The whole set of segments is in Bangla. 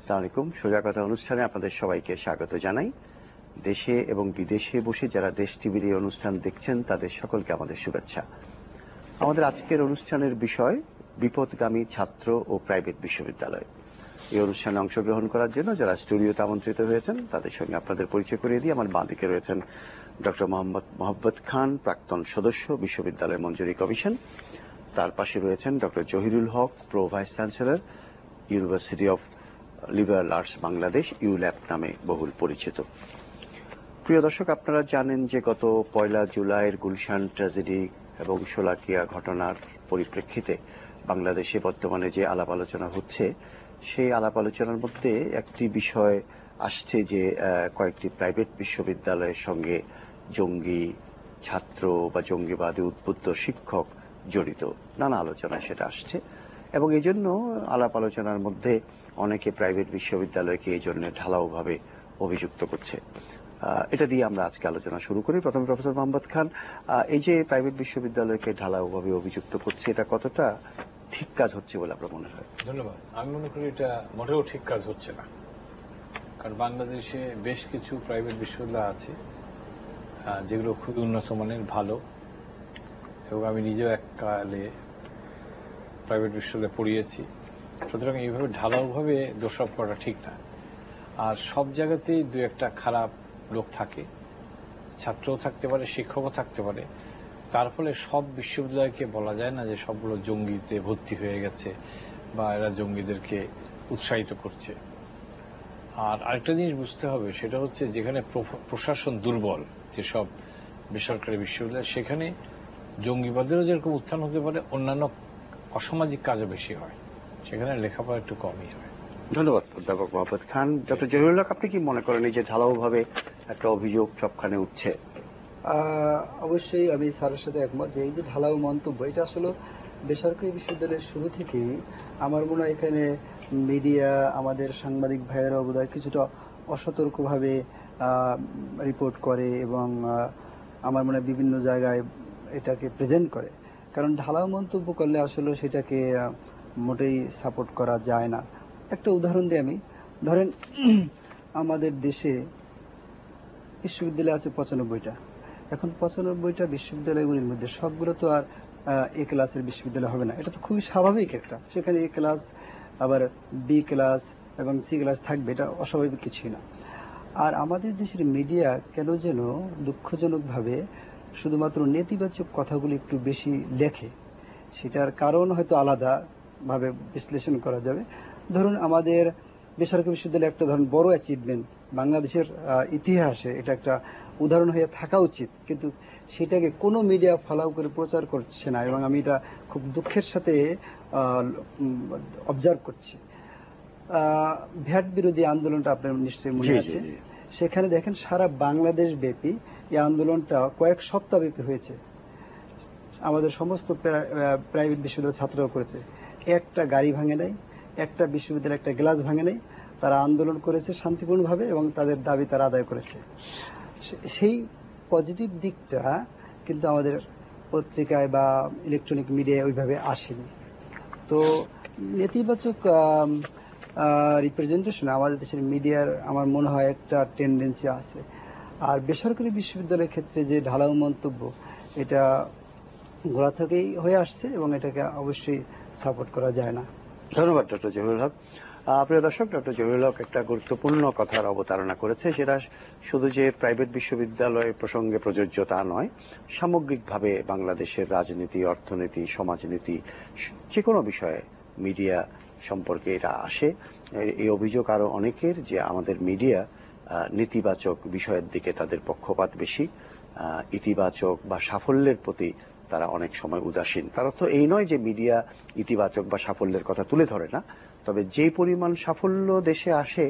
আসসালামু আলাইকুম। সোজা কথা অনুষ্ঠানে আপনাদের সবাইকে স্বাগত জানাই। দেশে এবং বিদেশে বসে যারা দেশ টিভির এই অনুষ্ঠান দেখছেন তাদের সকলকে আমাদের শুভেচ্ছা। আমাদের আজকের অনুষ্ঠানের বিষয় বিপথগামী ছাত্র ও প্রাইভেট বিশ্ববিদ্যালয়। এই অনুষ্ঠানে অংশগ্রহণ করার জন্য যারা স্টুডিওতে আমন্ত্রিত হয়েছেন তাদের সঙ্গে আপনাদের পরিচয় করিয়ে দিয়ে আমার বাঁ দিকে রয়েছেন ডক্টর মোহাম্মদ খান, প্রাক্তন সদস্য, বিশ্ববিদ্যালয় মঞ্জুরি কমিশন। তার পাশে রয়েছেন doctor Zahirul Haque, pro vice chancellor, university of liberal arts Bangladesh, ULAB নামে বহুল পরিচিত। প্রিয় দর্শক, আপনারা জানেন যে গত 1 জুলাইয়ের গুলশান ট্র্যাজেডি এবং শোলাকিয়া ঘটনার পরিপ্রেক্ষিতে বাংলাদেশে বর্তমানে যে আলাপ আলোচনা হচ্ছে সেই আলাপ আলোচনার মধ্যে একটি বিষয় আসছে যে কয়েকটি প্রাইভেট বিশ্ববিদ্যালয়ের সঙ্গে জঙ্গি ছাত্র বা জঙ্গিবাদী উদ্বুদ্ধ শিক্ষক জড়িত, নানা আলোচনা সেটা আসছে এবং এই জন্য আলাপ আলোচনার মধ্যে অনেকে প্রাইভেট বিশ্ববিদ্যালয়কে এই জন্য ঢালাওভাবে অভিযুক্ত করছে। এটা দিয়ে আমরা আজকে আলোচনা শুরু করি। প্রথমে প্রফেসর মোহাম্মদ খান, এই যে প্রাইভেট বিশ্ববিদ্যালয়কে ঢালাওভাবে অভিযুক্ত করছে, এটা কতটা ঠিক কাজ হচ্ছে বলে আপনার মনে হয়? ধন্যবাদ। আমি মনে করি এটা মোটেও ঠিক কাজ হচ্ছে না, কারণ বাংলাদেশে বেশ কিছু প্রাইভেট বিশ্ববিদ্যালয় আছে যেগুলো খুবই উন্নত মানের, ভালো, এবং আমি নিজেও এককালে প্রাইভেট বিশ্ববিদ্যালয়ে পড়িয়েছি। সুতরাং এইভাবে ঢালাওভাবে দোষারোপ করা ঠিক না। আর সব জায়গাতেই দু একটা খারাপ লোক থাকে, ছাত্রও থাকতে পারে, শিক্ষকও থাকতে পারে। তার ফলে সব বিশ্ববিদ্যালয়কে বলা যায় না যে সবগুলো জঙ্গিতে ভর্তি হয়ে গেছে বা এরা জঙ্গিদেরকে উৎসাহিত করছে। আর আরেকটা জিনিস বুঝতে হবে, সেটা হচ্ছে যেখানে প্রশাসন দুর্বল, যেসব বেসরকারি বিশ্ববিদ্যালয়, সেখানে জঙ্গিবাদেরও যেরকম উত্থান হতে পারে, অন্যান্য অসামাজিক কাজও বেশি হয়, সেখানে লেখাপড়া একটু কমই হয়। ধন্যবাদ অধ্যাপক মোহাম্মদ খান। ডক্টর জহিরুল হক, আপনি কি মনে করেন এই যে ঢালাওভাবে একটা অভিযোগ সবখানে উঠছে? অবশ্যই আমি স্যারের সাথে একমত যে এই যে ঢালাও মন্তব্য, এটা আসলে বেসরকারি বিশ্ববিদ্যালয়ের শুরু থেকেই আমার মনে হয় এখানে মিডিয়া, আমাদের সাংবাদিক ভাইয়েরা বোধহয় কিছুটা অসতর্কভাবে রিপোর্ট করে এবং আমার মনে হয় বিভিন্ন জায়গায় এটাকে প্রেজেন্ট করে। কারণ ঢালাও মন্তব্য করলে আসলে সেটাকে মোটেই সাপোর্ট করা যায় না। একটা উদাহরণ দিই আমি। ধরেন আমাদের দেশে বিশ্ববিদ্যালয় আছে 95টা। এখন 95টা বিশ্ববিদ্যালয়গুলির মধ্যে সবগুলো তো আর এ ক্লাসের বিশ্ববিদ্যালয় হবে না। এটা তো খুবই স্বাভাবিক একটা। সেখানে এ ক্লাস, আবার বি ক্লাস এবং সি ক্লাস থাকবে, এটা অস্বাভাবিক কিছুই না। আর আমাদের দেশের মিডিয়া কেন যেন দুঃখজনকভাবে শুধুমাত্র নেতিবাচক কথাগুলি একটু বেশি লেখে। সেটার কারণ হয়তো আলাদাভাবে বিশ্লেষণ করা যাবে। ধরুন আমাদের বেসরকারি বিশ্ববিদ্যালয়ে একটা ধরুন বড় অ্যাচিভমেন্ট, বাংলাদেশের ইতিহাসে এটা একটা উদাহরণ হয়ে থাকা উচিত, কিন্তু সেটাকে কোনো মিডিয়া ফলো করে প্রচার করছে না এবং আমি এটা খুব দুঃখের সাথে অবজার্ভ করছি। ভ্যাট বিরোধী আন্দোলনটা আপনার নিশ্চয়ই মনে আছে। সেখানে দেখেন সারা বাংলাদেশ ব্যাপী এই আন্দোলনটা কয়েক সপ্তাহ ব্যাপী হয়েছে। আমাদের সমস্ত প্রাইভেট বিশ্ববিদ্যালয়ের ছাত্ররাও করেছে। একটা গাড়ি ভাঙে নাই, একটা বিশ্ববিদ্যালয়ে একটা গ্লাস ভাঙে নাই। তারা আন্দোলন করেছে শান্তিপূর্ণভাবে এবং তাদের দাবি তারা আদায় করেছে। সেই পজিটিভ দিকটা কিন্তু আমাদের পত্রিকায় বা ইলেকট্রনিক মিডিয়ায় ওইভাবে আসেনি। তো নেতিবাচক রিপ্রেজেন্টেশন আমাদের দেশের মিডিয়ার আমার মনে হয় একটা টেন্ডেন্সি আছে। আর বেসরকারি বিশ্ববিদ্যালয়ের ক্ষেত্রে যে ঢালাও মন্তব্য, এটা গোড়া থেকেই হয়ে আসছে এবং এটাকে অবশ্যই সাপোর্ট করা যায় না। ধন্যবাদ ডক্টর জহিরুল হক। প্রিয় দর্শক, ডক্টর জহিরুল হক একটা গুরুত্বপূর্ণ কথার অবতারণা করেছে। সেটা শুধু যে প্রাইভেট বিশ্ববিদ্যালয় প্রসঙ্গে প্রযোজ্য তা নয়, সামগ্রিকভাবে বাংলাদেশের রাজনীতি, অর্থনীতি, সমাজনীতি, যে কোনো বিষয়ে মিডিয়া সম্পর্কে এটা আসে। এই অভিযোগ আরো অনেকের যে আমাদের মিডিয়া নেতিবাচক বিষয়ের দিকে তাদের পক্ষপাত বেশি, ইতিবাচক বা সাফল্যের প্রতি তারা অনেক সময় উদাসীন। তার অর্থ এই নয় যে মিডিয়া ইতিবাচক বা সাফল্যের কথা তুলে ধরে না, তবে যে পরিমাণ সাফল্য দেশে আসে,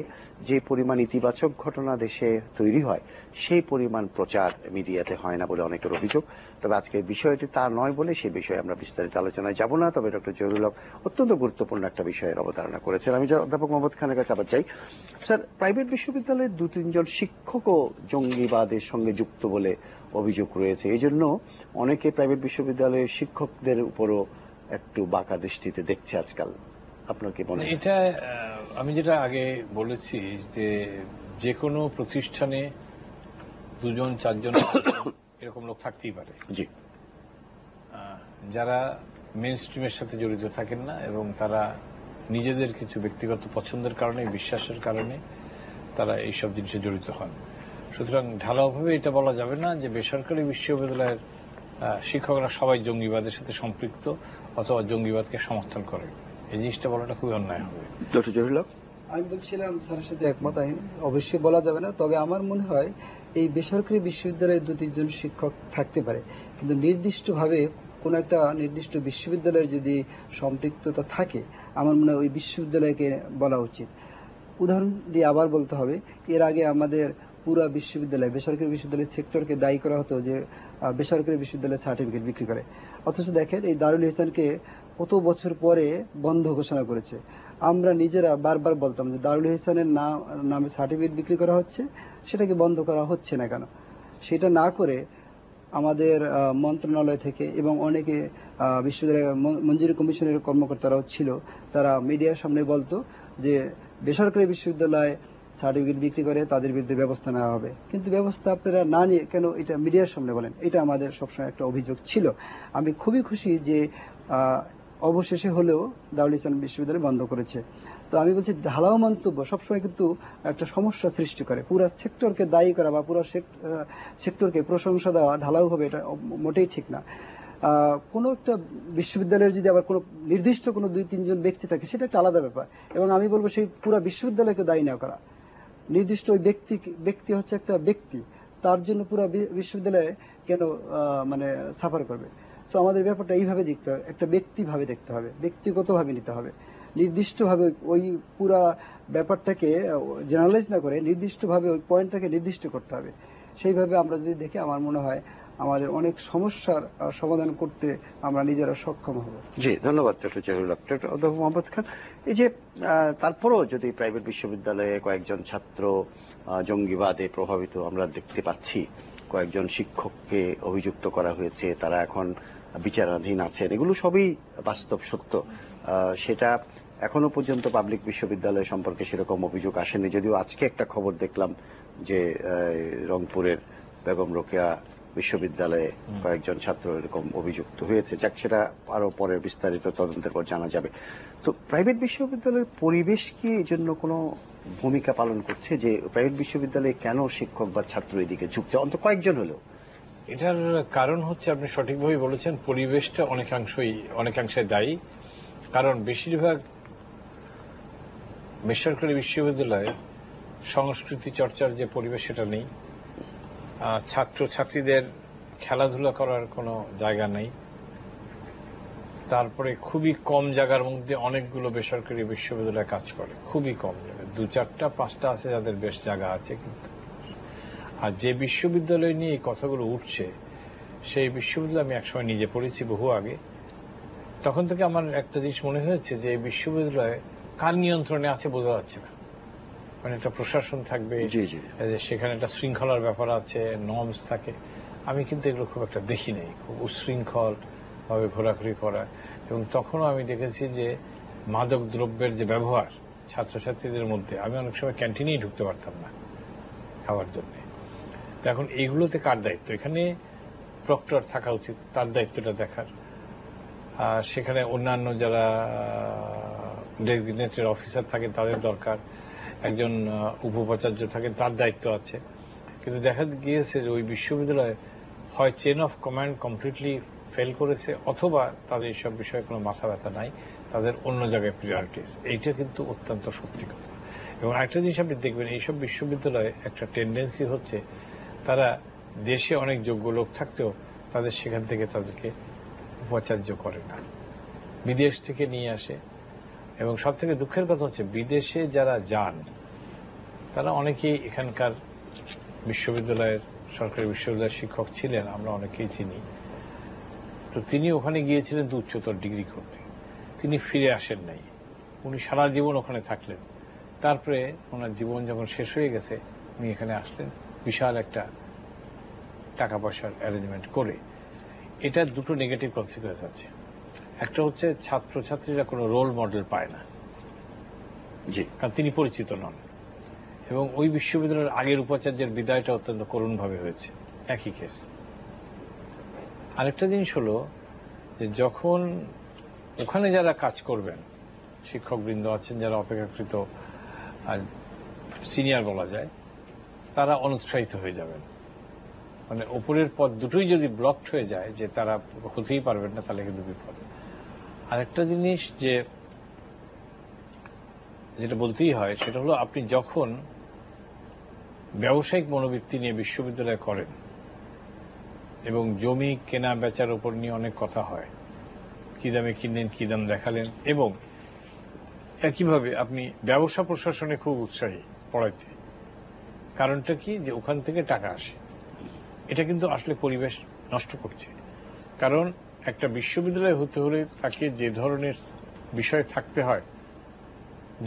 যে পরিমাণ ইতিবাচক ঘটনা দেশে তৈরি হয়, সেই পরিমাণ প্রচার মিডিয়াতে হয় না বলে অনেকের অভিযোগ। তবে আজকের বিষয়টি তা নয় বলে সে বিষয়ে আমরা বিস্তারিত আলোচনায় যাব না। তবে ডক্টর জহিরুল হক অত্যন্ত গুরুত্বপূর্ণ একটা বিষয়ের অবতারণা করেছেন। আমি অধ্যাপক মোহাম্মদ খানের কাছে আবার চাই। স্যার, প্রাইভেট বিশ্ববিদ্যালয়ের 2-3 জন শিক্ষকও জঙ্গিবাদের সঙ্গে যুক্ত বলে অভিযোগ রয়েছে। এই জন্য অনেকে প্রাইভেট বিশ্ববিদ্যালয়ের শিক্ষকদের উপরও একটু বাঁকা দৃষ্টিতে দেখছে আজকাল। আপনার কি মনে হয়? এটা আমি যেটা আগে বলেছি যে কোনো প্রতিষ্ঠানে 2জন 4জন এরকম লোক থাকতেই পারে, জি, যারা মেইন স্ট্রিমের সাথে জড়িত থাকেন না এবং তারা নিজেদের কিছু ব্যক্তিগত পছন্দের কারণে, বিশ্বাসের কারণে তারা এইসব জিনিসে জড়িত হন। সুতরাং ঢালাওভাবে এটা বলা যাবে না যে বেসরকারি বিশ্ববিদ্যালয়ের শিক্ষকরা সবাই জঙ্গিবাদের সাথে সম্পৃক্ত অথবা জঙ্গিবাদকে সমর্থন করে। এই জিনিসটা বলাটা খুবই অন্যায় হবে। ডক্টর জহিরুল হক। আমি বলছিলাম স্যারের সাথে একমত, আমি অবশ্যই বলা যাবে না, তবে আমার মনে হয় এই বেসরকারি বিশ্ববিদ্যালয়ে 2-3জন শিক্ষক থাকতে পারে, কিন্তু নির্দিষ্টভাবে কোন একটা নির্দিষ্ট বিশ্ববিদ্যালয়ের যদি সম্পৃক্ততা থাকে আমার মনে হয় ওই বিশ্ববিদ্যালয়কে বলা উচিত। উদাহরণ দিয়ে আবার বলতে হবে, এর আগে আমাদের পুরা বিশ্ববিদ্যালয়, বেসরকারি বিশ্ববিদ্যালয়ের সেক্টরকে দায়ী করা হতো যে বেসরকারি বিশ্ববিদ্যালয়ের সার্টিফিকেট বিক্রি করে, অথচ দেখেন এই দারুল ইহসানকে কত বছর পরে বন্ধ ঘোষণা করেছে। আমরা নিজেরা বারবার বলতাম যে দারুল ইহসানের নামে সার্টিফিকেট বিক্রি করা হচ্ছে, সেটাকে বন্ধ করা হচ্ছে না কেন? সেটা না করে আমাদের মন্ত্রণালয় থেকে এবং অনেকে বিশ্ববিদ্যালয় মঞ্জুরি কমিশনের কর্মকর্তারাও ছিল, তারা মিডিয়ার সামনে বলতো যে বেসরকারি বিশ্ববিদ্যালয় সার্টিফিকেট বিক্রি করে তাদের বিরুদ্ধে ব্যবস্থা নেওয়া হবে, কিন্তু ব্যবস্থা আপনারা না নিয়ে কেন এটা মিডিয়ার সামনে বলেন? এটা আমাদের সবসময় একটা অভিযোগ ছিল। আমি খুবই খুশি যে অবশেষে হলেও দারুল ইহসান বিশ্ববিদ্যালয় বন্ধ করেছে। তো আমি বলছি ঢালাও মন্তব্য সবসময় কিন্তু একটা সমস্যা সৃষ্টি করে। পুরো সেক্টরকে দায়ী করা বা পুরো সেক্টরকে প্রশংসা দেওয়া ঢালাওভাবে এটা মোটেই ঠিক না। কোনো একটা বিশ্ববিদ্যালয়ের যদি আবার কোনো নির্দিষ্ট কোনো 2-3জন ব্যক্তি থাকে সেটা একটা আলাদা ব্যাপার, এবং আমি বলবো সেই পুরো বিশ্ববিদ্যালয়কে দায়ী না করা। নির্দিষ্ট ওই ব্যক্তি হচ্ছে একটা ব্যক্তি, তার জন্য পুরো বিশ্ববিদ্যালয়ে কেন মানে সাফার করবে? সো আমাদের ব্যাপারটা এইভাবে দেখতে হবে, একটা ব্যক্তিভাবে দেখতে হবে, ব্যক্তিগতভাবে নিতে হবে। নির্দিষ্টভাবে ওই পুরা ব্যাপারটাকে জেনারেলাইজ না করে নির্দিষ্টভাবে ওই পয়েন্টটাকে নির্দিষ্ট করতে হবে। সেইভাবে আমরা যদি দেখি আমার মনে হয় আমাদের অনেক সমস্যার সমাধান করতে আমরা নিজেরা সক্ষম হব। জি, ধন্যবাদ ডক্টর জহিরুল হক। ডক্টর অধ্যাপক মোহাম্মদ খান, এই যে তারপরও যদি প্রাইভেট বিশ্ববিদ্যালয়ে কয়েকজন ছাত্র জঙ্গিবাদে প্রভাবিত আমরা দেখতে পাচ্ছি, কয়েকজন শিক্ষককে অভিযুক্ত করা হয়েছে, তারা এখন বিচারাধীন আছেন, এগুলো সবই বাস্তব সত্য। সেটা এখনো পর্যন্ত পাবলিক বিশ্ববিদ্যালয় সম্পর্কে সেরকম অভিযোগ আসেনি, যদিও আজকে একটা খবর দেখলাম যে রংপুরের বেগম রোকেয়া বিশ্ববিদ্যালয়ে কয়েকজন ছাত্র এরকম অভিযুক্ত হয়েছে। যাক, সেটা আরো পরে বিস্তারিত তদন্তের পর জানা যাবে। তো প্রাইভেট বিশ্ববিদ্যালয়ের পরিবেশ কি এই জন্য কোনো ভূমিকা পালন করছে যে প্রাইভেট বিশ্ববিদ্যালয়ে কেন শিক্ষক বা ছাত্র এদিকে ঝুঁকছে, অন্তত কয়েকজন হলেও? এটার কারণ হচ্ছে, আপনি সঠিকভাবে বলেছেন, পরিবেশটা অনেকাংশে দায়ী। কারণ বেশিরভাগ বেসরকারি বিশ্ববিদ্যালয়ে সংস্কৃতি চর্চার যে পরিবেশ সেটা নেই, ছাত্র ছাত্রীদের খেলাধুলা করার কোনো জায়গা নেই, তারপরে খুবই কম জায়গার মধ্যে অনেকগুলো বেসরকারি বিশ্ববিদ্যালয় কাজ করে, খুবই কম জায়গায়, 2-4টা-5টা আছে যাদের বেশ জায়গা আছে। কিন্তু আর যে বিশ্ববিদ্যালয় নিয়ে এই কথাগুলো উঠছে সেই বিশ্ববিদ্যালয় আমি একসময় নিজে পড়েছি বহু আগে, তখন থেকে আমার একটা জিনিস মনে হয়েছে যে এই বিশ্ববিদ্যালয় কার নিয়ন্ত্রণে আছে বোঝা যাচ্ছে না। মানে একটা প্রশাসন থাকবে, সেখানে একটা শৃঙ্খলার ব্যাপার আছে, নর্মস থাকে। আমি কিন্তু এগুলো খুব একটা দেখি নাই, খুব উচ্ছৃঙ্খল ভাবে ঘোরাঘুরি করা। এবং তখনও আমি দেখেছি যে মাদক দ্রব্যের যে ব্যবহার ছাত্রছাত্রীদের মধ্যে, আমি অনেক সময় ক্যান্টিনেই ঢুকতে পারতাম না খাওয়ার জন্য। তো এখন এইগুলোতে কার দায়িত্ব? এখানে প্রক্টর থাকা উচিত, তার দায়িত্বটা দেখার। আর সেখানে অন্যান্য যারা ডেজিগনেটেড অফিসার থাকেন তাদের দরকার, একজন উপাচার্য থাকেন তার দায়িত্ব আছে। কিন্তু দেখা গিয়েছে যে ওই বিশ্ববিদ্যালয়ে হয় chain of command completely fail করেছে, অথবা তাদের এইসব বিষয়ে কোনো মাথা ব্যথা নাই, তাদের অন্য জায়গায় প্রিয়রিটিস। এইটা কিন্তু অত্যন্ত সত্যি কথা। এবং একটা জিনিস আপনি দেখবেন, এইসব বিশ্ববিদ্যালয়ে একটা টেন্ডেন্সি হচ্ছে, তারা দেশে অনেক যোগ্য লোক থাকতেও তাদের সেখান থেকে তাদেরকে উপাচার্য করে না, বিদেশ থেকে নিয়ে আসে। এবং সব থেকে দুঃখের কথা হচ্ছে, বিদেশে যারা যান তারা অনেকেই এখানকার বিশ্ববিদ্যালয়ের, সরকারি বিশ্ববিদ্যালয়ের শিক্ষক ছিলেন, আমরা অনেকেই চিনি। তো তিনি ওখানে গিয়েছিলেন উচ্চতর ডিগ্রি করতে, তিনি ফিরে আসেন নাই, উনি সারা জীবন ওখানে থাকলেন। তারপরে ওনার জীবন যখন শেষ হয়ে গেছে উনি এখানে আসলেন বিশাল একটা টাকা পয়সার অ্যারেঞ্জমেন্ট করে। এটার দুটো নেগেটিভ কনসিকুয়েন্স আছে। একটা হচ্ছে ছাত্রছাত্রীরা কোনো রোল মডেল পায় না, জি। কারণ তিনি পরিচিত নন, এবং ওই বিশ্ববিদ্যালয়ের আগের উপাচার্যের বিদায়টা অত্যন্ত করুণভাবে হয়েছে, একই কেস। আরেকটা জিনিস হলো যে যখন ওখানে যারা কাজ করবেন, শিক্ষকবৃন্দ আছেন যারা অপেক্ষাকৃত সিনিয়র বলা যায়, তারা অনুৎসাহিত হয়ে যাবেন। মানে ওপরের পদ দুটোই যদি ব্লকড হয়ে যায়, যে তারা হতেই পারবেন না, তাহলে কিন্তু বিপদ। আরেকটা জিনিস যেটা বলতেই হয়, সেটা হলো আপনি যখন ব্যবসায়িক মনোবৃত্তি নিয়ে বিশ্ববিদ্যালয় করেন, এবং জমি কেনা বেচার উপর নিয়ে অনেক কথা হয়, কি দামে কিনলেন, কি দাম দেখালেন, এবং একইভাবে আপনি ব্যবসা প্রশাসনে খুব উৎসাহী পড়াইতে। কারণটা কি, যে ওখান থেকে টাকা আসে। এটা কিন্তু আসলে পরিবেশ নষ্ট করছে। কারণ একটা বিশ্ববিদ্যালয় হতে হলে তাকে যে ধরনের বিষয় থাকতে হয়,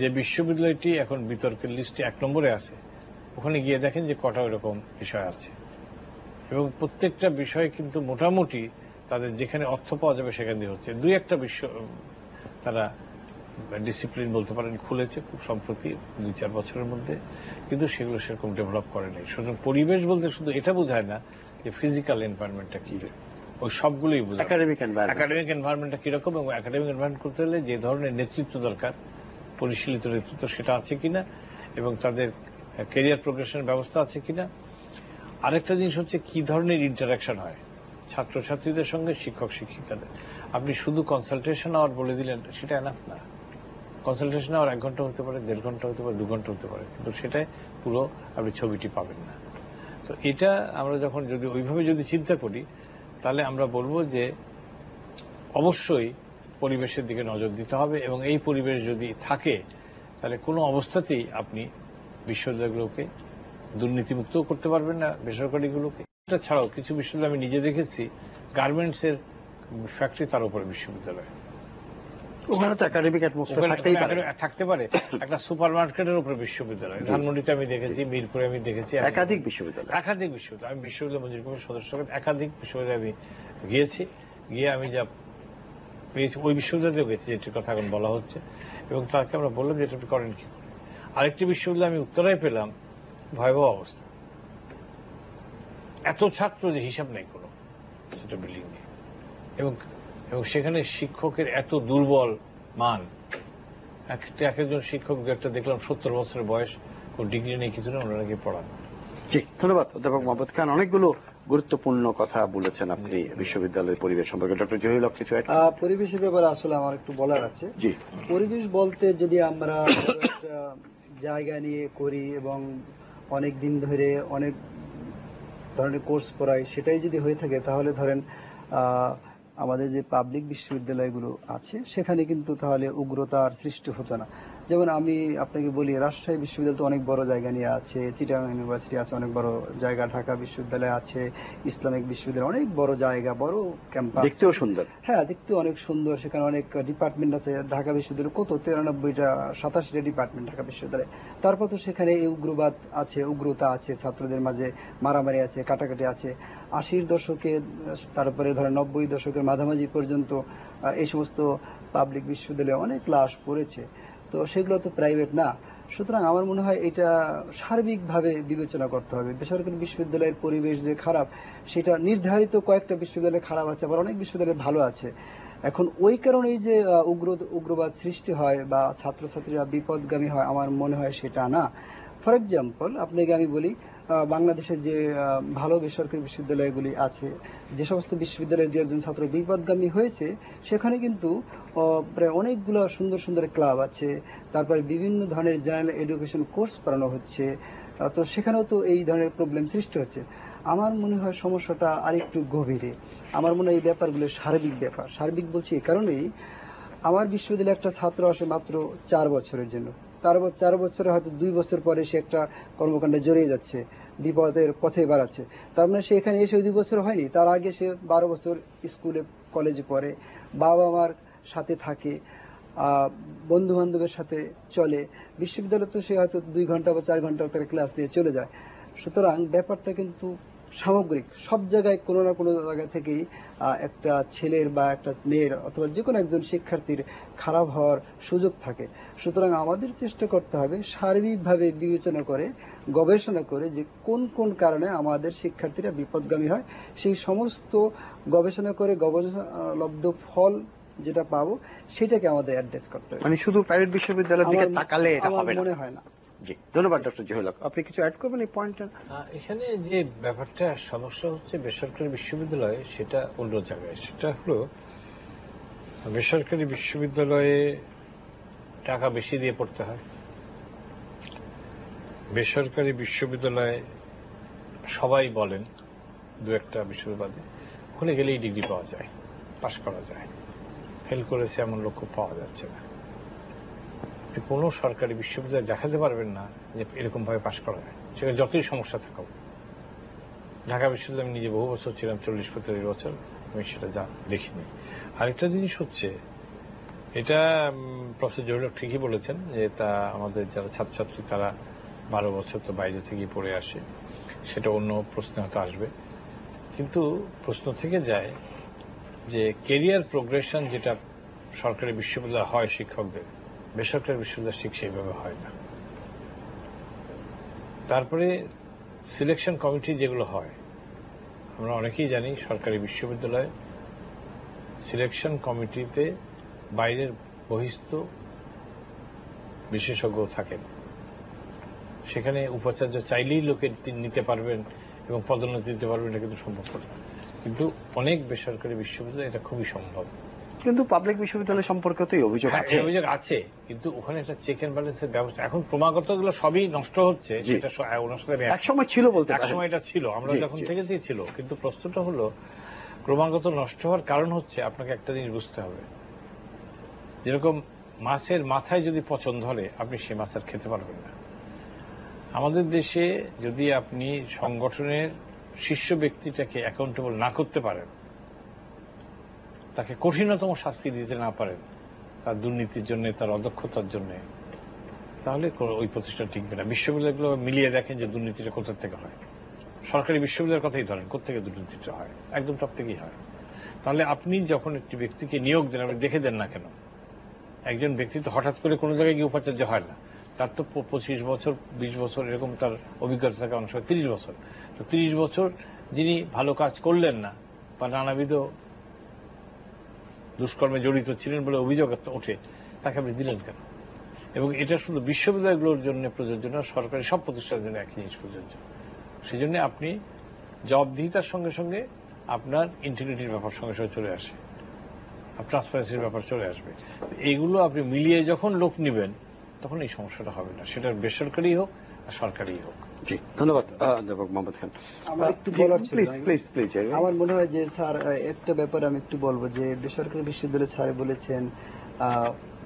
যে বিশ্ববিদ্যালয়টি এখন বিতর্কের লিস্টে 1 নম্বরে আছে, ওখানে গিয়ে দেখেন যে কটা এরকম বিষয় আছে, এবং প্রত্যেকটা বিষয় কিন্তু মোটামুটি তাদের যেখানে অর্থ পাওয়া যাবে সেখান দিয়ে হচ্ছে। 2-1টা তারা ডিসিপ্লিন বলতে পারেন খুলেছে খুব সম্প্রতি 2-4 বছরের মধ্যে, কিন্তু সেগুলো সেরকম ডেভেলপ করে নাই। সুতরাং পরিবেশ বলতে শুধু এটা বোঝায় না যে ফিজিক্যাল এনভায়রনমেন্টটা কি, ওই সবগুলোই বোঝায়। একাডেমিক এনভায়রনমেন্টটা কিরকম, এবং একাডেমিক এনভায়রনমেন্ট করতে হলে যে ধরনের নেতৃত্ব দরকার, পরিশীলিত নেতৃত্ব, সেটা আছে কিনা, এবং তাদের ক্যারিয়ার প্রোগ্রেশনের ব্যবস্থা আছে কিনা। আরেকটা জিনিস হচ্ছে কি ধরনের ইন্টারাকশন হয় ছাত্রছাত্রীদের সঙ্গে, শিক্ষক শিক্ষিকাদের। আপনি শুধু কনসালটেশন আওয়ার বলে দিলেন, সেটা এনাফ না। কনসালটেশন আওয়ার 1 ঘন্টা হতে পারে, 1.5 ঘন্টা হতে পারে, 2 ঘন্টা হতে পারে, কিন্তু সেটাই পুরো আপনি ছবিটি পাবেন না। তো এটা আমরা যখন যদি ওইভাবে যদি চিন্তা করি, তাহলে আমরা বলবো যে অবশ্যই পরিবেশের দিকে নজর দিতে হবে, এবং এই পরিবেশ যদি থাকে, তাহলে কোনো অবস্থাতেই আপনি বিশ্ববিদ্যালয়গুলোকে দুর্নীতিমুক্তও করতে পারবেন না, বেসরকারিগুলোকে। এটা ছাড়াও কিছু বিশ্ববিদ্যালয় আমি নিজে দেখেছি, গার্মেন্টস এর ফ্যাক্টরি তার উপরে বিশ্ববিদ্যালয়, ওখানে তো একাডেমিক অ্যাটমসফিয়ার থাকতে পারে। একটা সুপার মার্কেটের উপরে বিশ্ববিদ্যালয়, ধানমন্ডিতে আমি দেখেছি, মিরপুরে আমি দেখেছি, একাধিক বিশ্ববিদ্যালয়। আমি বিশ্ববিদ্যালয় মঞ্জুরি কমিটির সদস্য, একাধিক বিশ্ববিদ্যালয়ে আমি গিয়েছি, গিয়ে আমি যা পেয়েছি, ওই বিশ্ববিদ্যালয়েও গেছি যেটির কথা এখন বলা হচ্ছে, এবং তাকে আমরা বললাম যে এটা আপনি করেন কি করে। আরেকটি বিশ্ববিদ্যালয় আমি উত্তরায় পেলাম, ভয়াবহ অবস্থা, এত ছাত্র যে হিসাব নেই কোনো, সেটা বিল্ডিং নেই, এবং সেখানে শিক্ষকের এত দুর্বল মান। একজন শিক্ষক একটা দেখলাম 70 বছরের বয়স, ও ডিগ্রি নেই, কিছু না, ওনারা গিয়ে পড়ান। জি, ধন্যবাদ অধ্যাপক মোহাম্মদ খান। অনেকগুলো গুরুত্বপূর্ণ কথা বলেছেন আপনি বিশ্ববিদ্যালয়ের পরিবেশ সম্পর্কে। ডক্টর জহিরুল হক কিছু পরিবেশের ব্যাপারে আসলে আমার একটু বলার আছে। জি। পরিবেশ বলতে যদি আমরা একটা জায়গা নিয়ে করি এবং অনেক দিন ধরে অনেক ধরনের কোর্স পড়াই, সেটাই যদি হয়ে থাকে, তাহলে ধরেন আমাদের যে পাবলিক বিশ্ববিদ্যালয়গুলো আছে সেখানে কিন্তু তাহলে উগ্রতার সৃষ্টি হতো না। যেমন আমি আপনাকে বলি, রাজশাহী বিশ্ববিদ্যালয় তো অনেক বড় জায়গা নিয়ে আছে, চিটাগাং ইউনিভার্সিটি আছে অনেক বড় জায়গা, ঢাকা বিশ্ববিদ্যালয় আছে, ইসলামিক বিশ্ববিদ্যালয় অনেক বড় জায়গা, বড় ক্যাম্পাস, দেখতেও সুন্দর। হ্যাঁ, দেখতেও অনেক সুন্দর। সেখানে অনেক ডিপার্টমেন্ট আছে। ঢাকা বিশ্ববিদ্যালয় কত 93টা 87টা ডিপার্টমেন্ট ঢাকা বিশ্ববিদ্যালয়। তারপর তো সেখানে এই উগ্রবাদ আছে, উগ্রতা আছে, ছাত্রদের মাঝে মারামারি আছে, কাটাকাটি আছে। 80-র দশকে, তারপরে ধরেন 90 দশকের মাঝামাঝি পর্যন্ত এই সমস্ত পাবলিক বিশ্ববিদ্যালয়ে অনেক ক্লাস পড়েছে। তো সেগুলো তো প্রাইভেট না। সুতরাং আমার মনে হয় এটা সার্বিকভাবে বিবেচনা করতে হবে। বেসরকারি বিশ্ববিদ্যালয়ের পরিবেশ যে খারাপ, সেটা নির্ধারিত কয়েকটা বিশ্ববিদ্যালয়ে খারাপ আছে, আবার অনেক বিশ্ববিদ্যালয়ে ভালো আছে। এখন ওই কারণেই যে উগ্রবাদ সৃষ্টি হয় বা ছাত্রছাত্রীরা বিপদগামী হয়, আমার মনে হয় সেটা না। ফর এক্সাম্পল আপনাকে আমি বলি, বাংলাদেশের যে ভালো বেসরকারি বিশ্ববিদ্যালয়গুলি আছে, যে সমস্ত বিশ্ববিদ্যালয়ে 2-1 ছাত্র বিপদগামী হয়েছে, সেখানে কিন্তু প্রায় অনেকগুলো সুন্দর সুন্দর ক্লাব আছে, তারপরে বিভিন্ন ধরনের জেনারেল এডুকেশন কোর্স পড়ানো হচ্ছে। তো সেখানেও তো এই ধরনের প্রবলেম সৃষ্টি হচ্ছে। আমার মনে হয় সমস্যাটা আরেকটু গভীরে। আমার মনে হয় এই ব্যাপারগুলো সার্বিক ব্যাপার। সার্বিক বলছি এই কারণেই, আমার বিশ্ববিদ্যালয়ে একটা ছাত্র আসে মাত্র 4 বছরের জন্য। 4 বছরে হয়তো 2 বছর পরে সে একটা কর্মকাণ্ডে জড়িয়ে যাচ্ছে, বিপদের পথে বাড়াচ্ছে। তার মানে সে এখানে এসে 2 বছর হয়নি, তার আগে সে 12 বছর স্কুলে কলেজে পড়ে, বাবা মার সাথে থাকে, বন্ধু বান্ধবের সাথে চলে। বিশ্ববিদ্যালয়ে তো সে হয়তো 2 ঘন্টা বা 4 ঘন্টা করে ক্লাস নিয়ে চলে যায়। সুতরাং ব্যাপারটা কিন্তু সামগ্রিক সব জায়গায় কোনো না কোনো জায়গা থেকেই একটা ছেলের বা একটা মেয়ের অথবা যে কোনো একজন শিক্ষার্থীর খারাপ হওয়ার সুযোগ থাকে। সুতরাং আমাদের চেষ্টা করতে হবে সার্বিকভাবে বিবেচনা করে গবেষণা করে যে কোন কোন কারণে আমাদের শিক্ষার্থীরা বিপদগামী হয়, সেই সমস্ত গবেষণা করে গবেষণালব্ধ ফল যেটা পাবো সেটাকে আমাদের অ্যাড্রেস করতে হবে। মানে শুধু প্রাইভেট বিশ্ববিদ্যালয়ের দিকে তাকালে এটা আমার হবে না। মনে হয় না। জি, ধন্যবাদ ডক্টর জহিরুল হক। আপনি কিছু অ্যাড করবেন এই পয়েন্টটা? এখানে যে ব্যাপারটা সমস্যা হচ্ছে বেসরকারি বিশ্ববিদ্যালয়ে, সেটা অন্য জায়গায়। সেটা হলো বেসরকারি বিশ্ববিদ্যালয়ে টাকা বেশি দিয়ে পড়তে হয়। বেসরকারি বিশ্ববিদ্যালয়ে সবাই বলেন, দু একটা বিশ্ববিদ্যালয় ওখানে গেলেই ডিগ্রি পাওয়া যায়, পাশ করা যায়। ফেল করেছে এমন লোক পাওয়া যাচ্ছে না। আপনি কোনো সরকারি বিশ্ববিদ্যালয়ে দেখাতে পারবেন না যে এরকম ভাবে পাশ করা যায়, সেখানে যতই সমস্যা থাকুক। ঢাকা বিশ্ববিদ্যালয়ে আমি নিজে বহু বছর ছিলাম, 40-45 বছর, আমি সেটা দেখিনি। আরেকটা জিনিস হচ্ছে, এটা প্রফেসর জহিরুল হক ঠিকই বলেছেন যে তা আমাদের যারা ছাত্রছাত্রী তারা 12 বছর তো বাইরে থেকে পড়ে আসে, সেটা অন্য প্রশ্ন হয়তো আসবে। কিন্তু প্রশ্ন থেকে যায় যে কেরিয়ার প্রোগ্রেশন যেটা সরকারি বিশ্ববিদ্যালয় হয় শিক্ষকদের, বেসরকারি বিশ্ববিদ্যালয় ঠিক সেইভাবে হয় না। তারপরে সিলেকশন কমিটি যেগুলো হয়, আমরা অনেকেই জানি সরকারি বিশ্ববিদ্যালয়ে সিলেকশন কমিটিতে বাইরের বহিস্থ বিশেষজ্ঞ থাকেন। সেখানে উপাচার্য চাইলেই লোকে নিতে পারবেন এবং পদোন্নতি দিতে পারবেন, এটা কিন্তু সম্ভব না। কিন্তু অনেক বেসরকারি বিশ্ববিদ্যালয় এটা খুবই সম্ভব। কিন্তু পাবলিক বিশ্ববিদ্যালয় সম্পর্কে তো এই অভিযোগ আছে। অভিযোগ আছে, কিন্তু ওখানে একটা চেক এন্ড ব্যালেন্সের ব্যবস্থা এখন ক্রমাগত এগুলো সবই নষ্ট হচ্ছে। সেটা এক সময় ছিল, বলতে এক সময় এটা ছিল, আমরা যখন থেকেছি ছিল। কিন্তু প্রশ্নটা হলো ক্রমাগত নষ্ট হওয়ার কারণ হচ্ছে, আপনাকে একটা জিনিস বুঝতে হবে, যেরকম মাছের মাথায় যদি পচন ধরে আপনি সেই মাছ আর খেতে পারবেন না। আমাদের দেশে যদি আপনি সংগঠনের শীর্ষ ব্যক্তিটাকে অ্যাকাউন্টেবল না করতে পারেন, তাকে কঠিনতম শাস্তি দিতে না পারেন তার দুর্নীতির জন্য, তার অদক্ষতার জন্য, তাহলে ওই প্রতিষ্ঠান টিকবে না। বিশ্ববিদ্যালয়গুলো মিলিয়ে দেখেন যে দুর্নীতিটা কোথা থেকে হয়। সরকারি বিশ্ববিদ্যালয়ের কথাই ধরেন, কোথেকে দুর্নীতিটা হয়, একদম টপ থেকেই হয়। তাহলে আপনি যখন একটি ব্যক্তিকে নিয়োগ দেন, আপনি দেখে দেন না কেন? একজন ব্যক্তি তো হঠাৎ করে কোনো জায়গায় গিয়ে উপাচার্য হয় না। তার তো 25 বছর 20 বছর এরকম তার অভিজ্ঞতা থাকে, অনেক সময় 30 বছর। তো 30 বছর যিনি ভালো কাজ করলেন না বা নানাবিধ দুষ্কর্মে জড়িত ছিলেন বলে অভিযোগ ওঠে, তাকে আপনি দিলেন কেন? এবং এটা শুধু বিশ্ববিদ্যালয়গুলোর জন্য প্রযোজ্য না, সরকারি সব প্রতিষ্ঠানের জন্য একই জিনিস প্রযোজ্য। সেই জন্য আপনি জবাবদিহিতার সঙ্গে সঙ্গে আপনার ইন্টিগ্রিটির ব্যাপার সঙ্গে সঙ্গে চলে আসে, ট্রান্সপারেন্সির ব্যাপার চলে আসবে। এইগুলো আপনি মিলিয়ে যখন লোক নেবেন, তখন এই সমস্যাটা হবে না, সেটা বেসরকারি হোক আর সরকারি হোক। জি, ধন্যবাদ অধ্যাপক মোহাম্মদ খান। আমার একটু বলার ছিল, প্লিজ। আমার মনে হয় যে স্যার একটা ব্যাপারে আমি একটু বলবো যে বেসরকারি বিশ্ববিদ্যালয়ে স্যার বলেছেন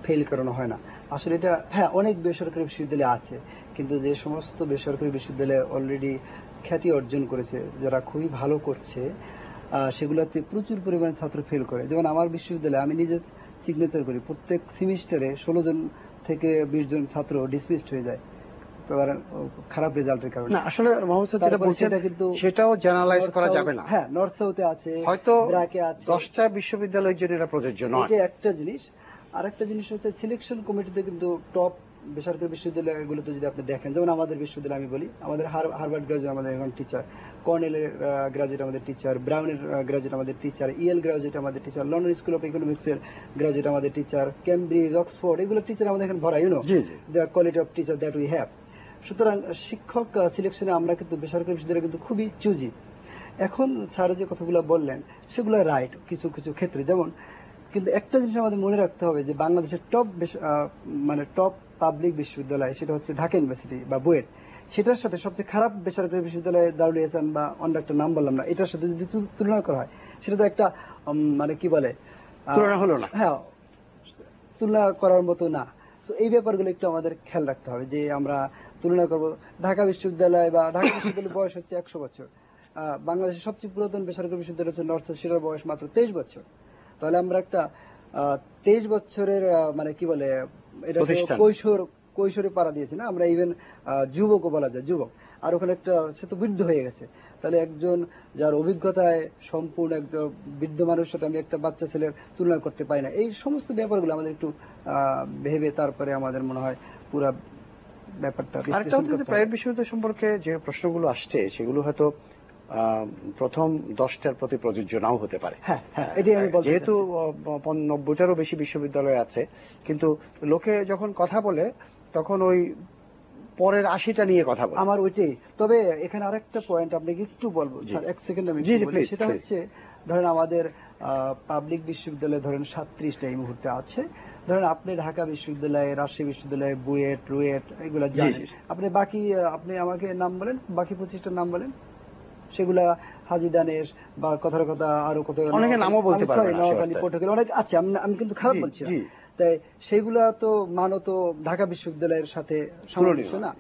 ফেল করানো হয় না। আসলে এটা হ্যাঁ, অনেক বেসরকারি বিশ্ববিদ্যালয় আছে, কিন্তু যে সমস্ত বেসরকারি বিশ্ববিদ্যালয় অলরেডি খ্যাতি অর্জন করেছে, যারা খুবই ভালো করছে, সেগুলোতে প্রচুর পরিমাণে ছাত্র ফেল করে। যেমন আমার বিশ্ববিদ্যালয়ে আমি নিজে সিগনেচার করি, প্রত্যেক সেমিস্টারে 16 জন থেকে 20 জন ছাত্র ডিসমিসড হয়ে যায় খারাপ রেজাল্টের কারণে। না, আসলে মোহাম্মদ সাহেব যেটা বলছেন কিন্তু সেটাও জেনারেলাইজ করা যাবে না। হ্যাঁ, নর্থ সাউথে আছে, হয়তো ব্র্যাকে আছে, 10টা বিশ্ববিদ্যালয়ের জন্য এটা প্রযোজ্য নয়। এটা একটা জিনিস। আর একটা জিনিস হচ্ছে সিলেকশন কমিটিতে কিন্তু টপ বেসরকারি বিশ্ববিদ্যালয়গুলোতে যদি আপনি দেখেন, যেমন আমাদের বিশ্ববিদ্যালয় আমি বলি, আমাদের হার্ভার্ড গ্রাজুয়েট আমাদের এখন টিচার, কর্নেলের গ্রাজুয়েট আমাদের টিচার, ব্রাউনের গ্রাজুয়েট আমাদের টিচার, ইয়েল গ্রাজুয়েট আমাদের টিচার, লন্ডন স্কুল অফ ইকোনমিক্সের গ্রাজুয়েট আমাদের টিচার, কেমব্রিজ, অক্সফোর্ড, এগুলো টিচার আমাদের এখানে ভরা, the quality of teacher that we have. সুতরাং শিক্ষক সিলেকশনে আমরা কিন্তু বেসরকারি বিশ্ববিদ্যালয় কিন্তু খুবই চুজি। এখন স্যার যে কথাগুলো বললেন সেগুলো রাইট কিছু কিছু ক্ষেত্রে, যেমন কিন্তু একটা জিনিস আমাদের মনে রাখতে হবে যে বাংলাদেশের টপ পাবলিক বিশ্ববিদ্যালয় সেটা হচ্ছে ঢাকা ইউনিভার্সিটি বা বুয়েট, সেটার সাথে সবচেয়ে খারাপ বেসরকারি বিশ্ববিদ্যালয় দারুল ইহসান বা অন্য একটা নাম বললাম না, এটার সাথে যদি তুলনা করা হয়, সেটা তো একটা কি বলে, তুলনা হলো না। হ্যাঁ, তুলনা করার মতো না। তো এই ব্যাপারগুলো একটু আমাদের খেয়াল রাখতে হবে যে আমরা তুলনা করব। ঢাকা বিশ্ববিদ্যালয় বিশ্ববিদ্যালয়ের বয়স হচ্ছে 100 বছর, বাংলাদেশের সবচেয়ে পুরাতন বেসরকারি বিশ্ববিদ্যালয় হচ্ছে নর্থ সাউথ, সেটার বয়স মাত্র 23 বছর। তাহলে আমরা একটা 23 বছরের কি বলে, এটা কৈশোর কৈশোরে পাড়া দিয়েছি না আমরা, ইভেন যুবকও বলা যায়, যুবক। আর ওখানে একটা, সে তো বৃদ্ধ হয়ে গেছে, তাহলে একজন যার অভিজ্ঞতায় সম্পূর্ণ একজন বৃদ্ধ মানুষের সাথে আমি একটা বাচ্চা ছেলের তুলনা করতে পারি না। এই সমস্ত ব্যাপারগুলো আমাদের একটু ভেবে তারপরে আমাদের মনে হয় পুরা ব্যাপারটা আরেকটা হচ্ছে যে প্রাইভেট বিশ্ববিদ্যালয় সম্পর্কে যে প্রশ্নগুলো আসছে সেগুলো হয়তো প্রথম 10টার প্রতি প্রযোজ্য নাও হতে পারে। হ্যাঁ, এটাই আমি বলতে যেহেতু চাচ্ছি। 90টারও বেশি বিশ্ববিদ্যালয় আছে, কিন্তু লোকে যখন কথা বলে তখন ওই পরের 80টা নিয়ে কথা বলে। আমার ওইটাই। তবে এখানে আরেকটা পয়েন্ট আপনাকে একটু বলবো স্যার, এক সেকেন্ড আমি একটু বলি। সেটা হচ্ছে ধরেন আমাদের পাবলিক বিশ্ববিদ্যালয়ে ধরেন 37টা এই মুহূর্তে আছে। ধরেন আপনি ঢাকা বিশ্ববিদ্যালয়ে, রাজশাহী বিশ্ববিদ্যালয়ে বুয়েট, রুয়েট এগুলো জানেন। আপনি বাকি আপনি আমাকে নাম বলেন, বাকি 25টার নাম বলেন। সেগুলা হাজী দানেশ বা কথার কথা আরো কত অনেকে নামও বলতে পারবে না, নোয়াখালী, পটুয়াখালী অনেক আছে। আমি কিন্তু খারাপ বলছি না, তাই সেগুলা তো মানো তো ঢাকা বিশ্ববিদ্যালয়ের সাথে সামঞ্জস্য না।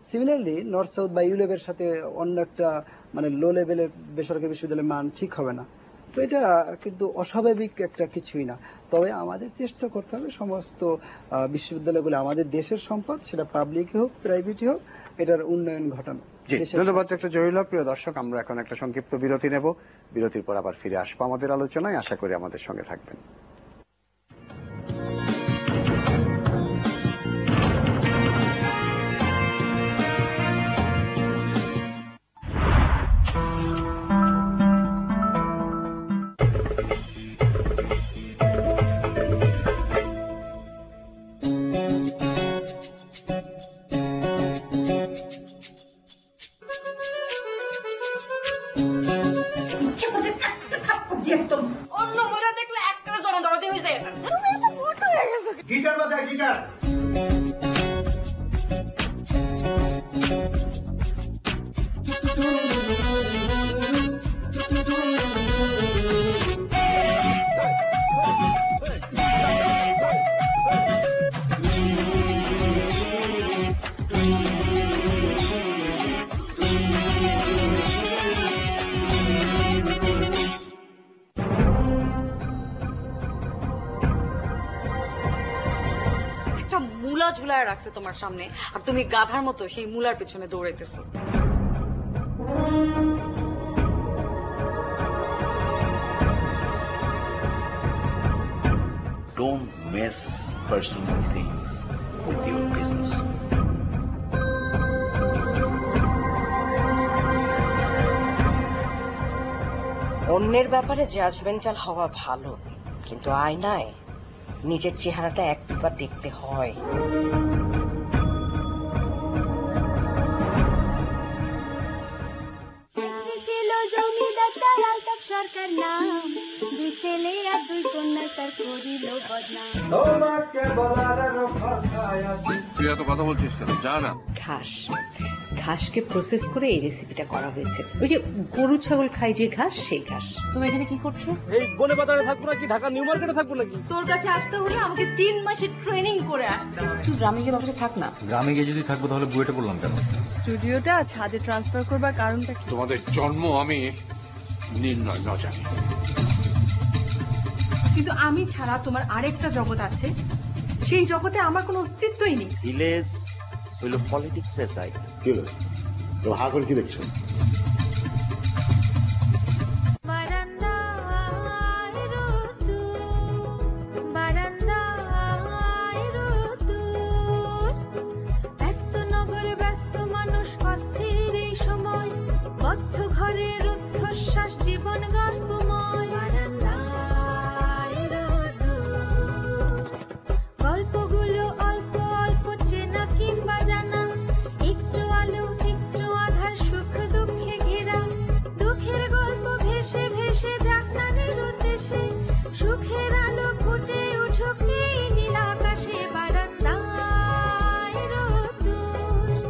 সিমিলারলি নর্থ সাউথ বা ইউলেবের সাথে অন্য একটা মানে লো লেভেলের বেসরকারি বিশ্ববিদ্যালয়ের মান ঠিক হবে না। তো এটা কিন্তু অস্বাভাবিক একটা কিছুই না। তবে আমাদের চেষ্টা করতে হবে সমস্ত বিশ্ববিদ্যালয়গুলো আমাদের দেশের সম্পদ, সেটা পাবলিক হোক প্রাইভেট হোক, এটার উন্নয়ন ঘটানো। ধন্যবাদ ডক্টর জহিরুল হক। প্রিয় দর্শক, আমরা এখন একটা সংক্ষিপ্ত বিরতি নেব। বিরতির পর আবার ফিরে আসবো আমাদের আলোচনায়। আশা করি আমাদের সঙ্গে থাকবেন। গিটার বাজা, গিটার। মুলা ঝুলায় রাখছে তোমার সামনে, আর তুমি গাধার মতো সেই মুলার পেছনে দৌড়াইতেছো। Don't mess personal things with your business. অন্যের ব্যাপারে জাজমেন্টাল হওয়া ভালো, কিন্তু আয়নায় নিজের চেহারাটা একবার দেখতে হয়। সরকার নাম, দুই ছেলে আর দুই কন্যা তার করিল বদনাম। তুই এত কথা বলছিস কেন? যা না। ঘাসকে প্রসেস করে এই রেসিপিটা করা হয়েছে। ওই যে গরু ছাগল খাই যে ঘাস, সেই ঘাস। তুমি এখানে কি করছো? এই বনে বাজারে থাকবো নাকি ঢাকা নিউ মার্কেটে থাকবো নাকি? তোর কাছে আসতে হলে আমাকে 3 মাসের ট্রেনিং করে আসতে হবে। তুই গ্রামে গিয়ে বাপরে থাক না। গ্রামে গিয়ে যদি থাকবো তাহলে বুয়েটে পড়লাম কেন? স্টুডিওটা ছাদে ট্রান্সফার করবার কারণটা কি? তোমাদের জন্ম আমি নির্ণয় ন জানি, কিন্তু আমি ছাড়া তোমার আরেকটা জগৎ আছে, সেই জগতে আমার কোনো অস্তিত্বই নেই। ভিলেজ হইল পলিটিক্সের সাইড। কি হলো তো হা করে কি দেখছো? ব্যস্ত নগর, ব্যস্ত মানুষ, অস্থির এই সময়, বদ্ধ ঘরে রুদ্ধশ্বাস, জীবন গল্পময়। গল্পগুলো অল্প অল্প চেনা কিংবা জানা, একটু আলো একটু আধার, সুখ দুঃখে ঘেরা, দুঃখের গল্প ভেসে ভেসে যাক নানের উদ্দেশ্যে, সুখের আলো ফুটে উঠুক এই নীল আকাশে। বারান্দায় রোদ্দুর,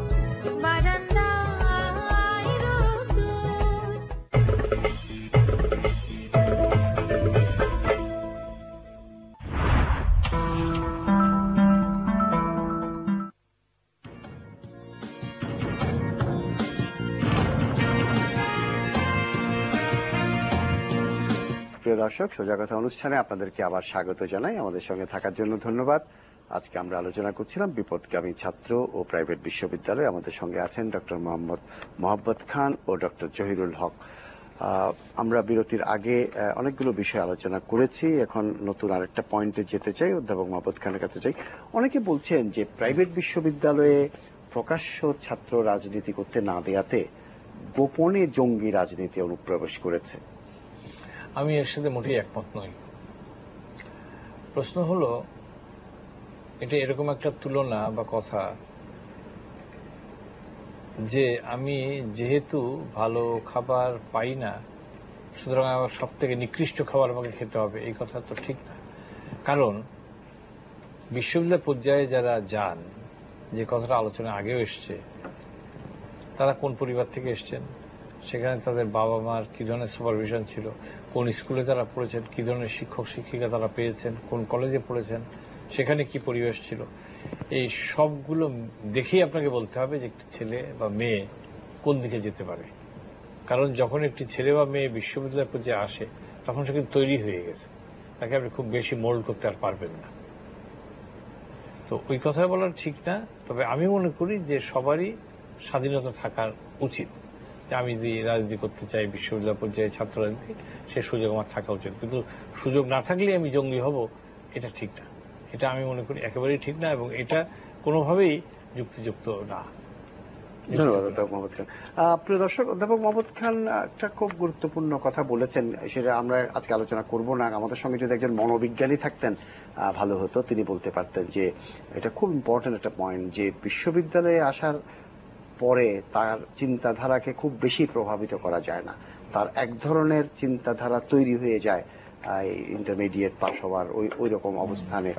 বারান্দায় রোদ্দুর। প্রিয় দর্শক, সোজা কথা অনুষ্ঠানে আপনাদেরকে আবার স্বাগত জানাই। আমাদের সঙ্গে থাকার জন্য ধন্যবাদ। আজকে আমরা আলোচনা করছিলাম বিপদগামী ছাত্র ও প্রাইভেট বিশ্ববিদ্যালয়। আমাদের সঙ্গে আছেন ডক্টর মোহাম্মদ মোহাব্বত খান ও ডক্টর জহিরুল হক। আমরা বিরতির আগে অনেকগুলো বিষয় আলোচনা করেছি, এখন নতুন আরেকটা পয়েন্টে যেতে চাই, অধ্যাপক মোহাম্মদ খানের কাছে চাই। অনেকে বলছেন যে প্রাইভেট বিশ্ববিদ্যালয়ে প্রকাশ্য ছাত্র রাজনীতি করতে না দেয়াতে গোপনে জঙ্গি রাজনীতি অনুপ্রবেশ করেছে। আমি এর সাথে মোটেই একমত নই। প্রশ্ন হলো, এটা এরকম একটা তুলনা বা কথা যে আমি যেহেতু ভালো খাবার পাই না সুতরাং আমার সব থেকে নিকৃষ্ট খাবার আমাকে খেতে হবে, এই কথা তো ঠিক না। কারণ বিশ্ববিদ্যালয় পর্যায়ে যারা যান, যে কথাটা আলোচনা আগেও এসছে, তারা কোন পরিবার থেকে এসছেন, সেখানে তাদের বাবা মার কি ধরনের সুপারভিশন ছিল, কোন স্কুলে তারা পড়েছেন, কি ধরনের শিক্ষক শিক্ষিকা তারা পেয়েছেন, কোন কলেজে পড়েছেন, সেখানে কি পরিবেশ ছিল, এই সবগুলো দেখেই আপনাকে বলতে হবে যে একটি ছেলে বা মেয়ে কোন দিকে যেতে পারে। কারণ যখন একটি ছেলে বা মেয়ে বিশ্ববিদ্যালয় পর্যায়ে আসে তখন সে কিন্তু তৈরি হয়ে গেছে, তাকে আপনি খুব বেশি মোল্ড করতে আর পারবেন না। তো ওই কথা বলা ঠিক না। তবে আমি মনে করি যে সবারই স্বাধীনতা থাকার উচিত, যে আমি যদি রাজনীতি করতে চাই বিশ্ববিদ্যালয় পর্যায়ে ছাত্র রাজনীতি, সে সুযোগ আমার থাকা উচিত। কিন্তু সুযোগ না থাকলে আমি জঙ্গি হব, এটা ঠিক না। এটা আমি মনে করি একেবারেই ঠিক না, এবং এটা কোনোভাবেই যুক্তিযুক্ত না। ধন্যবাদ অধ্যাপক মোহাম্মদ খান। প্রিয় দর্শক, অধ্যাপক মোহাম্মদ খান একটা খুব গুরুত্বপূর্ণ কথা বলেছেন, সেটা আমরা আজকে আলোচনা করব না। আমাদের সঙ্গে যদি একজন মনোবিজ্ঞানী থাকতেন ভালো হতো, তিনি বলতে পারতেন যে এটা খুব ইম্পর্টেন্ট একটা পয়েন্ট, যে বিশ্ববিদ্যালয়ে আসার পরে তার চিন্তাধারাকে খুব বেশি প্রভাবিত করা যায় না। তার এক ধরনের চিন্তাধারা তৈরি হয়ে যায় ইন্টারমিডিয়েট পাস হওয়ার ওই রকম অবস্থানে,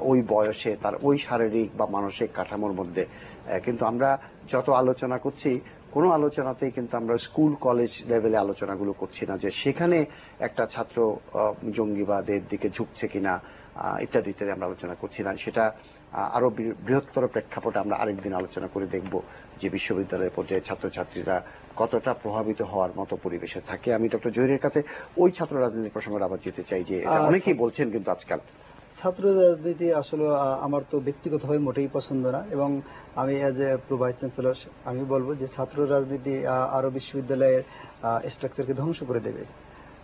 ওই বয়সে, তার ওই শারীরিক বা মানসিক কাঠামোর মধ্যে। কিন্তু আমরা যত আলোচনা করছি, কোনো আলোচনাতেই কিন্তু আমরা স্কুল কলেজ লেভেলে আলোচনাগুলো করছি না, যে সেখানে একটা ছাত্র জঙ্গিবাদের দিকে ঝুঁকছে কিনা ইত্যাদি ইত্যাদি আমরা আলোচনা করছি না। সেটা আরো বৃহত্তর প্রেক্ষাপটে আমরা আরেকদিন আলোচনা করে দেখব যে বিশ্ববিদ্যালয়ের পর্যায়ে ছাত্রছাত্রীরা কতটা প্রভাবিত হওয়ার মতো পরিবেশে থাকে। আমি ডক্টর জহিরের কাছে ওই ছাত্র রাজনীতি প্রসঙ্গে আবার যেতে চাই, যে অনেকেই বলছেন কিন্তু আজকাল ছাত্র রাজনীতি আসলে আমার তো ব্যক্তিগতভাবে মোটেই পছন্দ না, এবং আমি as a pro vice chancellor আমি বলবো যে ছাত্র রাজনীতি আরো বিশ্ববিদ্যালয়ের স্ট্রাকচারকে ধ্বংস করে দেবে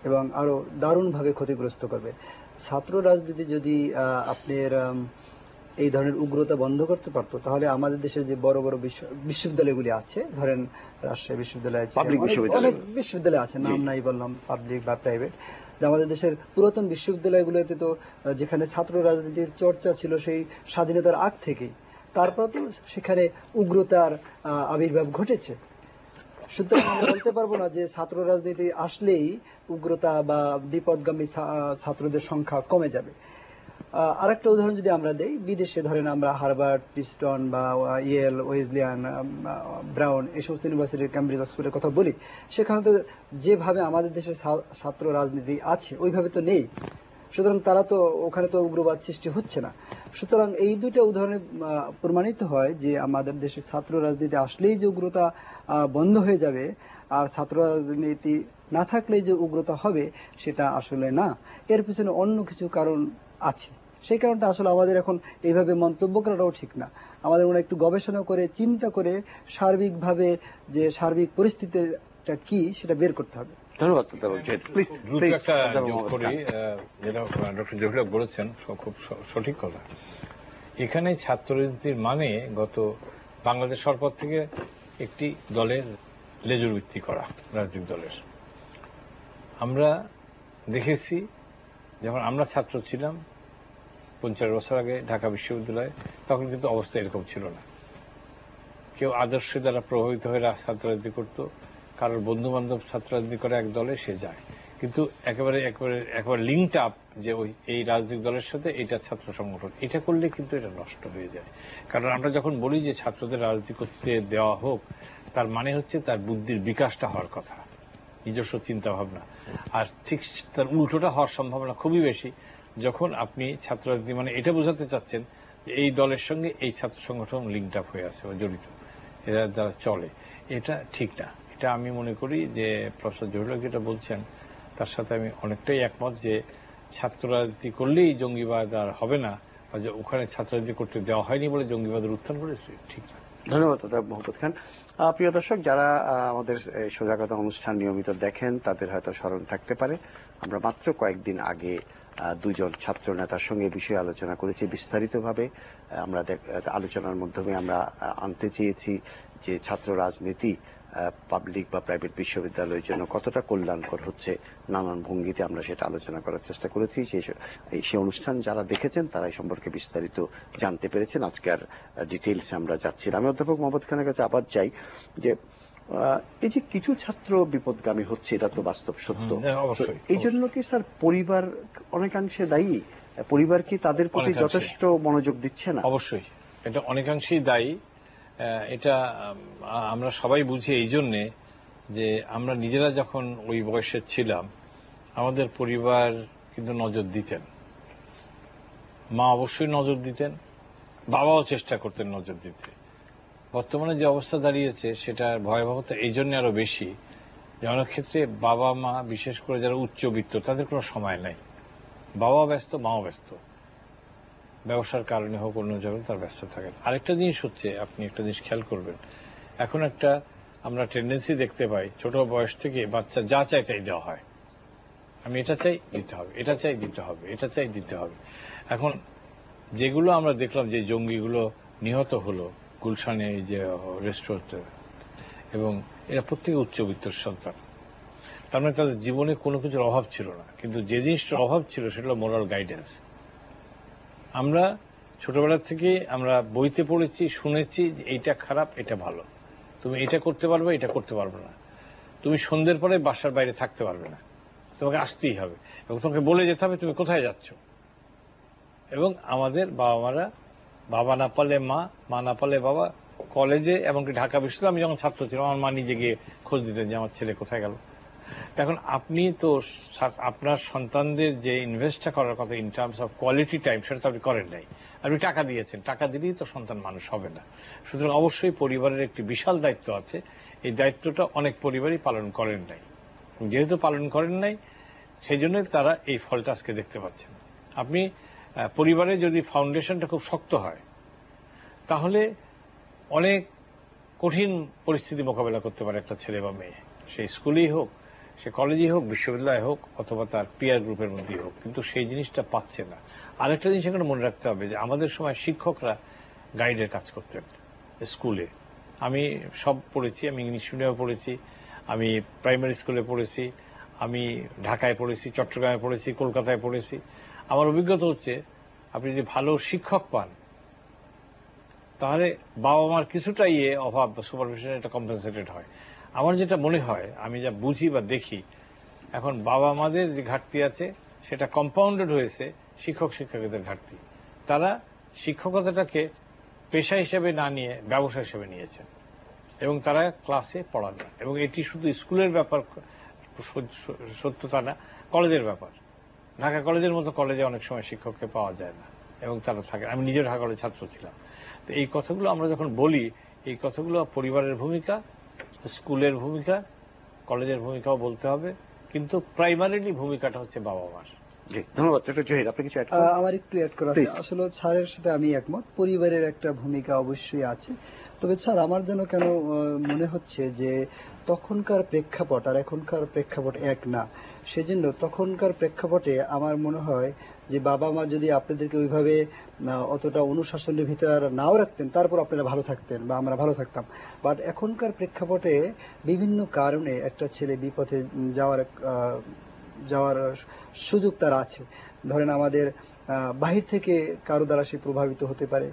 এবং আরো দারুণভাবে ক্ষতিগ্রস্ত করবে। ছাত্র রাজনীতি যদি আপনার এই ধরনের উগ্রতা বন্ধ করতে পারতো, তাহলে আমাদের দেশের যে বড় বড় বিশ্ববিদ্যালয়গুলি আছে, ধরেন রাজশাহী বিশ্ববিদ্যালয় আছে, অনেক বিশ্ববিদ্যালয় আছে, নাম নাই বললাম, পাবলিক বা প্রাইভেট, যে আমাদের দেশের পুরাতন বিশ্ববিদ্যালয়গুলোতে তো যেখানে ছাত্র রাজনীতির চর্চা ছিল সেই স্বাধীনতার আগ থেকেই, তারপর তো সেখানে উগ্রতার আবির্ভাব ঘটেছে। সুতরাং আমরা বলতে পারবো না যে ছাত্র রাজনীতি আসলেই উগ্রতা বা বিপদগামী ছাত্রদের সংখ্যা কমে যাবে। আরেকটা উদাহরণ যদি আমরা দেই, বিদেশে ধরেন আমরা হার্ভার্ড, প্রিস্টন বা ইয়েল, ওয়েসলিয়ান, ব্রাউন, এই সমস্ত ইউনিভার্সিটির, ক্যামব্রিজ, অক্সফোর্ডের কথা বলি, সেখানে তো যেভাবে আমাদের দেশের ছাত্র রাজনীতি আছে ওইভাবে তো নেই। সুতরাং তারা তো ওখানে তো উগ্রবাদ সৃষ্টি হচ্ছে না। সুতরাং এই দুইটা উদাহরণে প্রমাণিত হয় যে আমাদের দেশে ছাত্র রাজনীতি আসলেই যে উগ্রতা বন্ধ হয়ে যাবে, আর ছাত্র রাজনীতি না থাকলেই যে উগ্রতা হবে, সেটা আসলে না। এর পিছনে অন্য কিছু কারণ আছে। সেই কারণটা আসলে আমাদের এখন এইভাবে মন্তব্য করাটাও ঠিক না। আমাদের মনে একটু গবেষণা করে চিন্তা করে সার্বিকভাবে যে সার্বিক পরিস্থিতিটা কি সেটা বের করতে হবে। ধন্যবাদ। একটা যোগ করি, যেটা ডক্টর জহির বলেছেন খুব সঠিক কথা। এখানে ছাত্র রাজনীতির মানে গত বাংলাদেশ সরকার থেকে একটি দলের লেজুর ভিত্তি করা, রাজনৈতিক দলের। আমরা দেখেছি যখন আমরা ছাত্র ছিলাম 50 বছর আগে ঢাকা বিশ্ববিদ্যালয়ে, তখন কিন্তু অবস্থা এরকম ছিল না। কেউ আদর্শের দ্বারা প্রভাবিত হয়ে ছাত্র রাজনীতি করতো, কারোর বন্ধু বান্ধব ছাত্র রাজনীতি করে এক দলে সে যায়, কিন্তু একেবারে লিঙ্কড আপ যে এই রাজনৈতিক দলের সাথে এটা ছাত্র সংগঠন, এটা করলে কিন্তু এটা নষ্ট হয়ে যায়। কারণ আমরা যখন বলি যে ছাত্রদের রাজনীতি করতে দেওয়া হোক, তার মানে হচ্ছে তার বুদ্ধির বিকাশটা হওয়ার কথা, নিজস্ব চিন্তা ভাবনা। আর ঠিক তার উল্টোটা হওয়ার সম্ভাবনা খুবই বেশি যখন আপনি ছাত্র রাজনীতি মানে এটা বোঝাতে চাচ্ছেন যে এই দলের সঙ্গে এই ছাত্র সংগঠন লিঙ্কড আপ হয়ে আছে বা জড়িত, এরা যারা চলে, এটা ঠিক না। এটা আমি মনে করি যে প্রফেসর জহির যেটা বলছেন তার সাথে আমি অনেকটাই একমত, যে ছাত্র রাজনীতি করলেই জঙ্গিবাদ আর হবে না, যে ওখানে ছাত্রদের করতে দেওয়া হয়নি বলে জঙ্গিবাদের উত্থান করেছে, ঠিক না। ধন্যবাদ দাদা মোহাম্মদ খান। প্রিয় দর্শক, যারা আমাদের সজাগতা অনুষ্ঠান নিয়মিত দেখেন তাদের হয়তো স্মরণ থাকতে পারে আমরা মাত্র কয়েকদিন আগে দুজন ছাত্র নেতার সঙ্গে বিষয়ে আলোচনা করেছি বিস্তারিতভাবে। আমরা আলোচনার মাধ্যমে আমরা আনতে চেয়েছি যে ছাত্র রাজনীতি পাবলিক বা প্রাইভেট বিশ্ববিদ্যালয়ের জন্য কতটা কল্যাণকর হচ্ছে, নানান ভঙ্গিতে আমরা সেটা আলোচনা করার চেষ্টা করেছি। সেই অনুষ্ঠান যারা দেখেছেন তারাই সম্পর্কে বিস্তারিত জানতে পেরেছেন। আজকে আর ডিটেইলস আমরা যাচ্ছি না। আমি অধ্যাপক মোহাম্মদ খানের কাছে আবার যাই যে এই যে কিছু ছাত্র বিপদগামী হচ্ছে, এটা তো বাস্তব সত্য। এই জন্য কি স্যার পরিবার অনেকাংশে দায়ী? পরিবার কি তাদের প্রতি যথেষ্ট মনোযোগ দিচ্ছে না? অবশ্যই এটা অনেকাংশেই দায়ী। এটা আমরা সবাই বুঝি এই জন্যে যে আমরা নিজেরা যখন ওই বয়সে ছিলাম আমাদের পরিবার কিন্তু নজর দিতেন, মা অবশ্যই নজর দিতেন, বাবাও চেষ্টা করতেন নজর দিতে। বর্তমানে যে অবস্থা দাঁড়িয়েছে সেটার ভয়াবহতা এই জন্য আরো বেশি যে অনেক ক্ষেত্রে বাবা মা, বিশেষ করে যারা উচ্চবিত্ত, তাদের কোনো সময় নাই। বাবাও ব্যস্ত, মাও ব্যস্ত, ব্যবসার কারণে হোক অন্য জায়গায় তার ব্যস্ত থাকেন। আরেকটা জিনিস হচ্ছে, আপনি একটা জিনিস খেয়াল করবেন, এখন একটা আমরা টেন্ডেন্সি দেখতে পাই ছোট বয়স থেকে বাচ্চা যা চাই তাই দেওয়া হয়। আমি এটা চাই দিতে হবে, এটা চাই দিতে হবে, এটা চাই দিতে হবে। এখন যেগুলো আমরা দেখলাম যে জঙ্গিগুলো নিহত হলো গুলশানে এই যে রেস্টুরেন্টে, এবং এরা প্রত্যেকে উচ্চবিত্ত সন্তান, তার মানে তাদের জীবনে কোনো কিছুর অভাব ছিল না, কিন্তু যে জিনিসটার অভাব ছিল সেটা হলো মোরাল গাইডেন্স। আমরা ছোটবেলা থেকে আমরা বইতে পড়েছি, শুনেছি যে এইটা খারাপ, এটা ভালো, তুমি এটা করতে পারবে, এটা করতে পারবে না, তুমি সন্ধ্যের পরে বাসার বাইরে থাকতে পারবে না, তোমাকে আসতেই হবে, এবং তোমাকে বলে যেতে হবে তুমি কোথায় যাচ্ছ। এবং আমাদের বাবা মারা, বাবা না পারলে মা, মা না পারলে বাবা, কলেজে এমনকি ঢাকা বিশ্ববিদ্যালয়ে আমি যখন ছাত্র ছিলাম আমার মা নিজে গিয়ে খোঁজ দিতেন যে আমার ছেলে কোথায় গেল। এখন আপনি তো আপনার সন্তানদের যে ইনভেস্টটা করার কথা in terms of quality time, সেটা তো আপনি করেন নাই। আপনি টাকা দিয়েছেন, টাকা দিলেই তো সন্তান মানুষ হবে না। সুতরাং অবশ্যই পরিবারের একটি বিশাল দায়িত্ব আছে, এই দায়িত্বটা অনেক পরিবারই পালন করেন নাই। যেহেতু পালন করেন নাই সেই জন্য তারা এই ফলটা আজকে দেখতে পাচ্ছেন। আপনি পরিবারে যদি ফাউন্ডেশনটা খুব শক্ত হয় তাহলে অনেক কঠিন পরিস্থিতি মোকাবেলা করতে পারে একটা ছেলে বা মেয়ে, সে স্কুলেই হোক, সে কলেজেই হোক, বিশ্ববিদ্যালয়ে হোক, অথবা তার পিয়ার গ্রুপের মধ্যেই হোক, কিন্তু সেই জিনিসটা পাচ্ছে না। আরেকটা জিনিস এখানে মনে রাখতে হবে যে আমাদের সময় শিক্ষকরা গাইডের কাজ করতেন স্কুলে। আমি সব পড়েছি, আমি ইংলিশ মিডিয়ামে পড়েছি, আমি প্রাইমারি স্কুলে পড়েছি, আমি ঢাকায় পড়েছি, চট্টগ্রামে পড়েছি, কলকাতায় পড়েছি। আমার অভিজ্ঞতা হচ্ছে আপনি যদি ভালো শিক্ষক পান তাহলে বাবা মার কিছুটা অভাব সুপারভিশন এটা কম্পেনসেটেড হয়। আমার যেটা মনে হয়, আমি যা বুঝি বা দেখি, এখন বাবা মাদের যে ঘাটতি আছে সেটা কম্পাউন্ডেড হয়েছে শিক্ষক শিক্ষকদের ঘাটতি। তারা শিক্ষকতাটাকে পেশা হিসেবে না নিয়ে ব্যবসা হিসেবে নিয়েছেন এবং তারা ক্লাসে পড়ান না। এবং এটি শুধু স্কুলের ব্যাপার সত্যতা না, কলেজের ব্যাপার। ঢাকা কলেজের মতো কলেজে অনেক সময় শিক্ষককে পাওয়া যায় না এবং তারা থাকে। আমি নিজে ঢাকা কলেজের ছাত্র ছিলাম। তো এই কথাগুলো আমরা যখন বলি, এই কথাগুলো পরিবারের ভূমিকা, স্কুলের ভূমিকা, কলেজের ভূমিকাও বলতে হবে, কিন্তু প্রাইমারিলি ভূমিকাটা হচ্ছে বাবা মার। ধন্যবাদ। আপনি কিছু আমার একটু অ্যাড করা আছে। আসলে স্যারের সাথে আমি একমত, পরিবারের একটা ভূমিকা অবশ্যই আছে। তবে স্যার আমার যেন কেন মনে হচ্ছে যে তখনকার প্রেক্ষাপট আর এখনকার প্রেক্ষাপট এক না। সেজন্য তখনকার প্রেক্ষাপটে আমার মনে হয় যে বাবা মা যদি আপনাদেরকে ওইভাবে অতটা অনুশাসনের ভিতর নাও রাখতেন, তারপর আপনারা ভালো থাকতেন বা আমরা ভালো থাকতাম। বাট এখনকার প্রেক্ষাপটে বিভিন্ন কারণে একটা ছেলে বিপথে যাওয়ার সুযোগ তার আছে। ধরেন আমাদের বাহির থেকে কারো দ্বারা সে প্রভাবিত হতে পারে,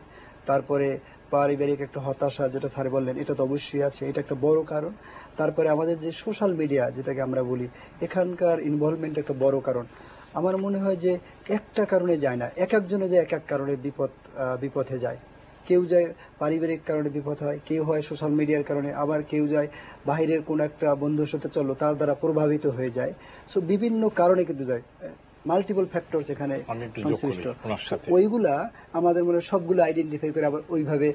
তারপরে পারিবারিক একটা হতাশা, যেটা স্যার বললেন, এটা তো অবশ্যই আছে, এটা একটা বড় কারণ। তারপরে আমাদের যে সোশ্যাল মিডিয়া যেটাকে আমরা বলি, এখানকার ইনভলভমেন্ট একটা বড় কারণ। আমার মনে হয় যে একটা কারণে যায় না, এক একজনে যে এক এক কারণে বিপথে যায়। কেউ যায় পারিবারিক কারণে বিপদ হয়, কেউ হয় সোশ্যাল মিডিয়ার কারণে, আবার কেউ যায় বাহিরের কোন একটা বন্ধুর সাথে চললো তার দ্বারা প্রভাবিত হয়ে যায়। সো বিভিন্ন কারণে কিন্তু যায়, মাল্টিপল ফ্যাক্টরস এখানে সংশ্লিষ্ট। ওইগুলা আমাদের মনে সবগুলো আইডেন্টিফাই করে আবার ওইভাবে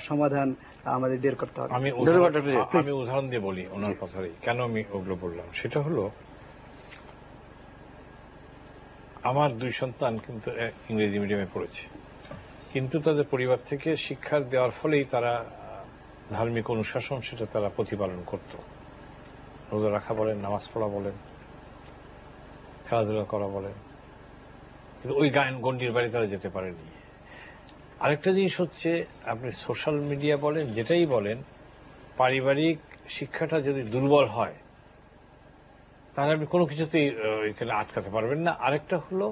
সমাধান আমাদের বের করতে হবে। আমি উদাহরণ দিয়ে বলি ওনার কথারই, কেন আমি ওগুলো বললাম। সেটা হলো আমার দুই সন্তান কিন্তু ইংরেজি মিডিয়ামে পড়েছে, কিন্তু তাদের পরিবার থেকে শিক্ষা দেওয়ার ফলেই তারা ধার্মিক অনুশাসন সেটা তারা প্রতিপালন করত। রোজা রাখা বলেন, নামাজ পড়া বলেন, খেলাধুলা করা বলেন, কিন্তু ওই গায়ন গণ্ডির বাইরে তারা যেতে পারেনি। আরেকটা জিনিস হচ্ছে, আপনি সোশ্যাল মিডিয়া বলেন, যেটাই বলেন, পারিবারিক শিক্ষাটা যদি দুর্বল হয় তাহলে আপনি কোনো কিছুতেই এখানে আটকাতে পারবেন না। আরেকটা হলো,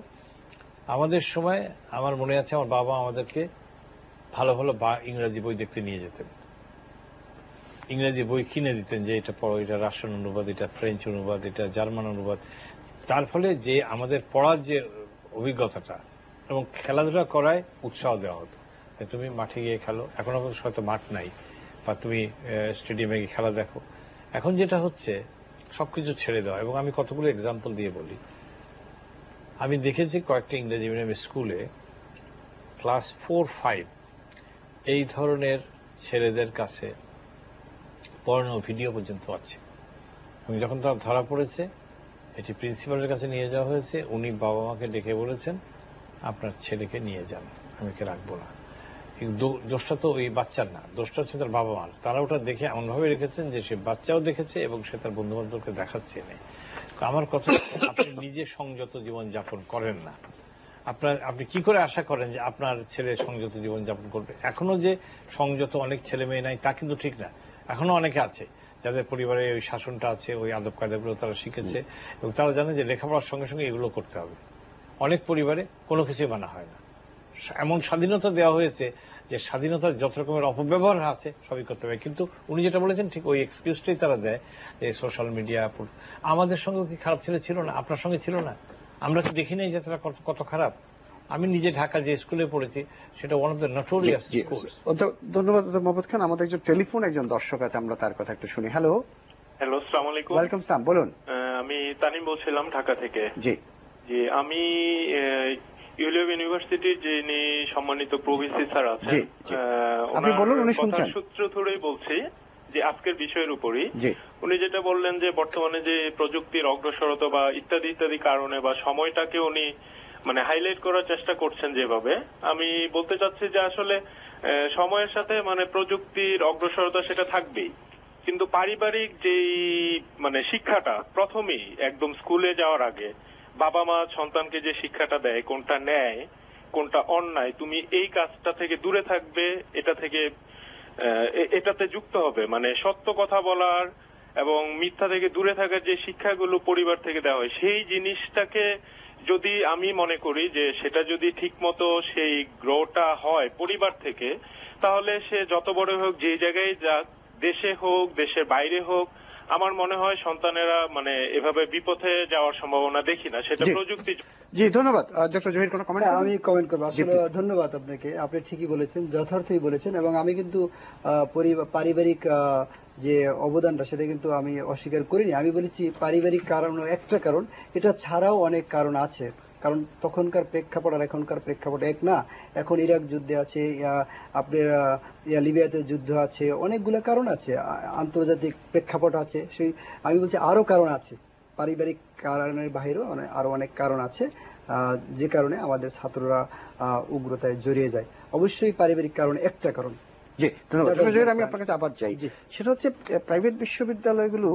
আমাদের সময় আমার মনে আছে আমার বাবা আমাদেরকে ভালো ভালো ইংরেজি বই দেখতে নিয়ে যেতেন, ইংরেজি বই কিনে দিতেন যে এটা পড়ো, এটা রাশিয়ান অনুবাদ, এটা ফ্রেঞ্চ অনুবাদ, এটা জার্মান অনুবাদ। তার ফলে যে আমাদের পড়ার যে অভিজ্ঞতাটা এবং খেলাধুলা করায় উৎসাহ দেওয়া হতো, তুমি মাঠে গিয়ে খেলো। এখন অবশ্য হয়তো মাঠ নাই, বা তুমি স্টেডিয়ামে গিয়ে খেলা দেখো। এখন যেটা হচ্ছে সবকিছু ছেড়ে দেওয়া। এবং আমি কতগুলো এক্সাম্পল দিয়ে বলি। আমি দেখেছি কয়েকটা ইংরেজি মিডিয়াম স্কুলে ক্লাস 4-5 এই ধরনের ছেলেদের কাছে পর্নো ভিডিও পর্যন্ত আছে। এবং যখন তারা ধরা পড়েছে, এটি প্রিন্সিপালের কাছে নিয়ে যাওয়া হয়েছে। উনি বাবা মাকে ডেকে বলেছেন, আপনার ছেলেকে নিয়ে যান, আমি কে রাখবো না। দোষটা তো ওই বাচ্চার না, দোষটা হচ্ছে তার বাবা মার। তারা ওটা দেখে এমনভাবে রেখেছেন যে সে বাচ্চাও দেখেছে এবং সে তার বন্ধু বান্ধবকে দেখাচ্ছে না। আমার কথা, আপনি নিজে সংযত জীবন যাপন করেন না, আপনি কি করে আশা করেন যে আপনার ছেলে সংযত জীবন যাপন করবে? এখনো যে সংযত অনেক ছেলে মেয়ে নাই তা কিন্তু ঠিক না। এখনো অনেকে আছে যাদের পরিবারে ওই শাসনটা আছে, ওই আদব কায়দাগুলো তারা শিখেছে এবং তারা জানে যে লেখাপড়ার সঙ্গে সঙ্গে এগুলো করতে হবে। অনেক পরিবারে কোনো কিছুই মানা হয় না। এমন স্বাধীনতা দেওয়া হয়েছে যে স্বাধীনতার যত রকমের অপব্যবহার আছে সবই করতে হবে। কিন্তু উনি যেটা বলেছেন ঠিক ওই এক্সকিউজটাই তারা দেয় যে সোশ্যাল মিডিয়া। আমাদের সঙ্গে কি খারাপ ছেলে ছিল না? আপনার সঙ্গে ছিল না? আমরা কি দেখি নাই যে তারা কত খারাপ? আমি নিজে ঢাকা যে স্কুলে পড়েছি সেটা one of the notorious school. ধন্যবাদ মোহাম্মদ খান। আমাদের একজন দর্শক আছে, আমরা তার কথা একটু শুনি। হ্যালো। আসসালামু আলাইকুম। ওয়েলকাম সালাম, বলুন। আমি তানিম বলছিলাম ঢাকা থেকে। জি জি, আমি ইউলিয়াম ইউনিভার্সিটির যিনি সম্মানিত প্রভিসি স্যার আছেন, ওনার সূত্র ধরেই বলছি যে আজকের বিষয়ের উপরই উনি যেটা বললেন যে বর্তমানে যে প্রযুক্তির অগ্রসরতা বা ইত্যাদি ইত্যাদি কারণে বা সময়টাকে উনি মানে হাইলাইট করার চেষ্টা করছেন যেভাবে, আমি বলতে চাচ্ছি যে আসলে সময়ের সাথে মানে প্রযুক্তির অগ্রসরতা সেটা থাকবেই, কিন্তু পারিবারিক যেই মানে শিক্ষাটা প্রথমেই একদম স্কুলে যাওয়ার আগে বাবা মা সন্তানকে যে শিক্ষাটা দেয়, কোনটা ন্যায় কোনটা অন্যায়, তুমি এই কাজটা থেকে দূরে থাকবে, এটা থেকে এটাতে যুক্ত হবে, মানে সত্য কথা বলার এবং মিথ্যা থেকে দূরে থাকার যে শিক্ষাগুলো পরিবার থেকে দেওয়া হয়, সেই জিনিসটাকে যদি আমি মনে করি যে সেটা যদি ঠিক মতো সেই গ্রোটা হয় পরিবার থেকে, তাহলে সে যত বড় হোক, যে জায়গায় যাক, দেশে হোক দেশের বাইরে হোক, আমার মনে হয় সন্তানেরা মানে এভাবে বিপথে যাওয়ার সম্ভাবনা দেখি না, সেটা প্রযুক্তি। জি ধন্যবাদ। ডক্টর জহির কোনো কমেন্ট? আমি কমেন্ট করবো। আসলে ধন্যবাদ আপনাকে, আপনি ঠিকই বলেছেন, যথার্থই বলেছেন। এবং আমি কিন্তু পারিবারিক যে অবদানটা সেটা কিন্তু আমি অস্বীকার করিনি। আমি বলেছি পারিবারিক কারণ একটা কারণ, এটা ছাড়াও অনেক কারণ আছে। কারণ তখনকার প্রেক্ষাপট আর এখনকার প্রেক্ষাপট এক না। এখন ইরাক যুদ্ধে আছে, আপনার লিবিয়াতে যুদ্ধ আছে, অনেকগুলো কারণ আছে, আন্তর্জাতিক প্রেক্ষাপট আছে। সেই আমি বলছি আরো কারণ আছে, পারিবারিক কারণের বাইরেও আরো অনেক কারণ আছে যে কারণে আমাদের ছাত্ররা উগ্রতায় জড়িয়ে যায়। অবশ্যই পারিবারিক কারণ একটা কারণ। জি ধন্যবাদ। আমি আপনার কাছে আবার যাই, সেটা হচ্ছে প্রাইভেট বিশ্ববিদ্যালয়গুলো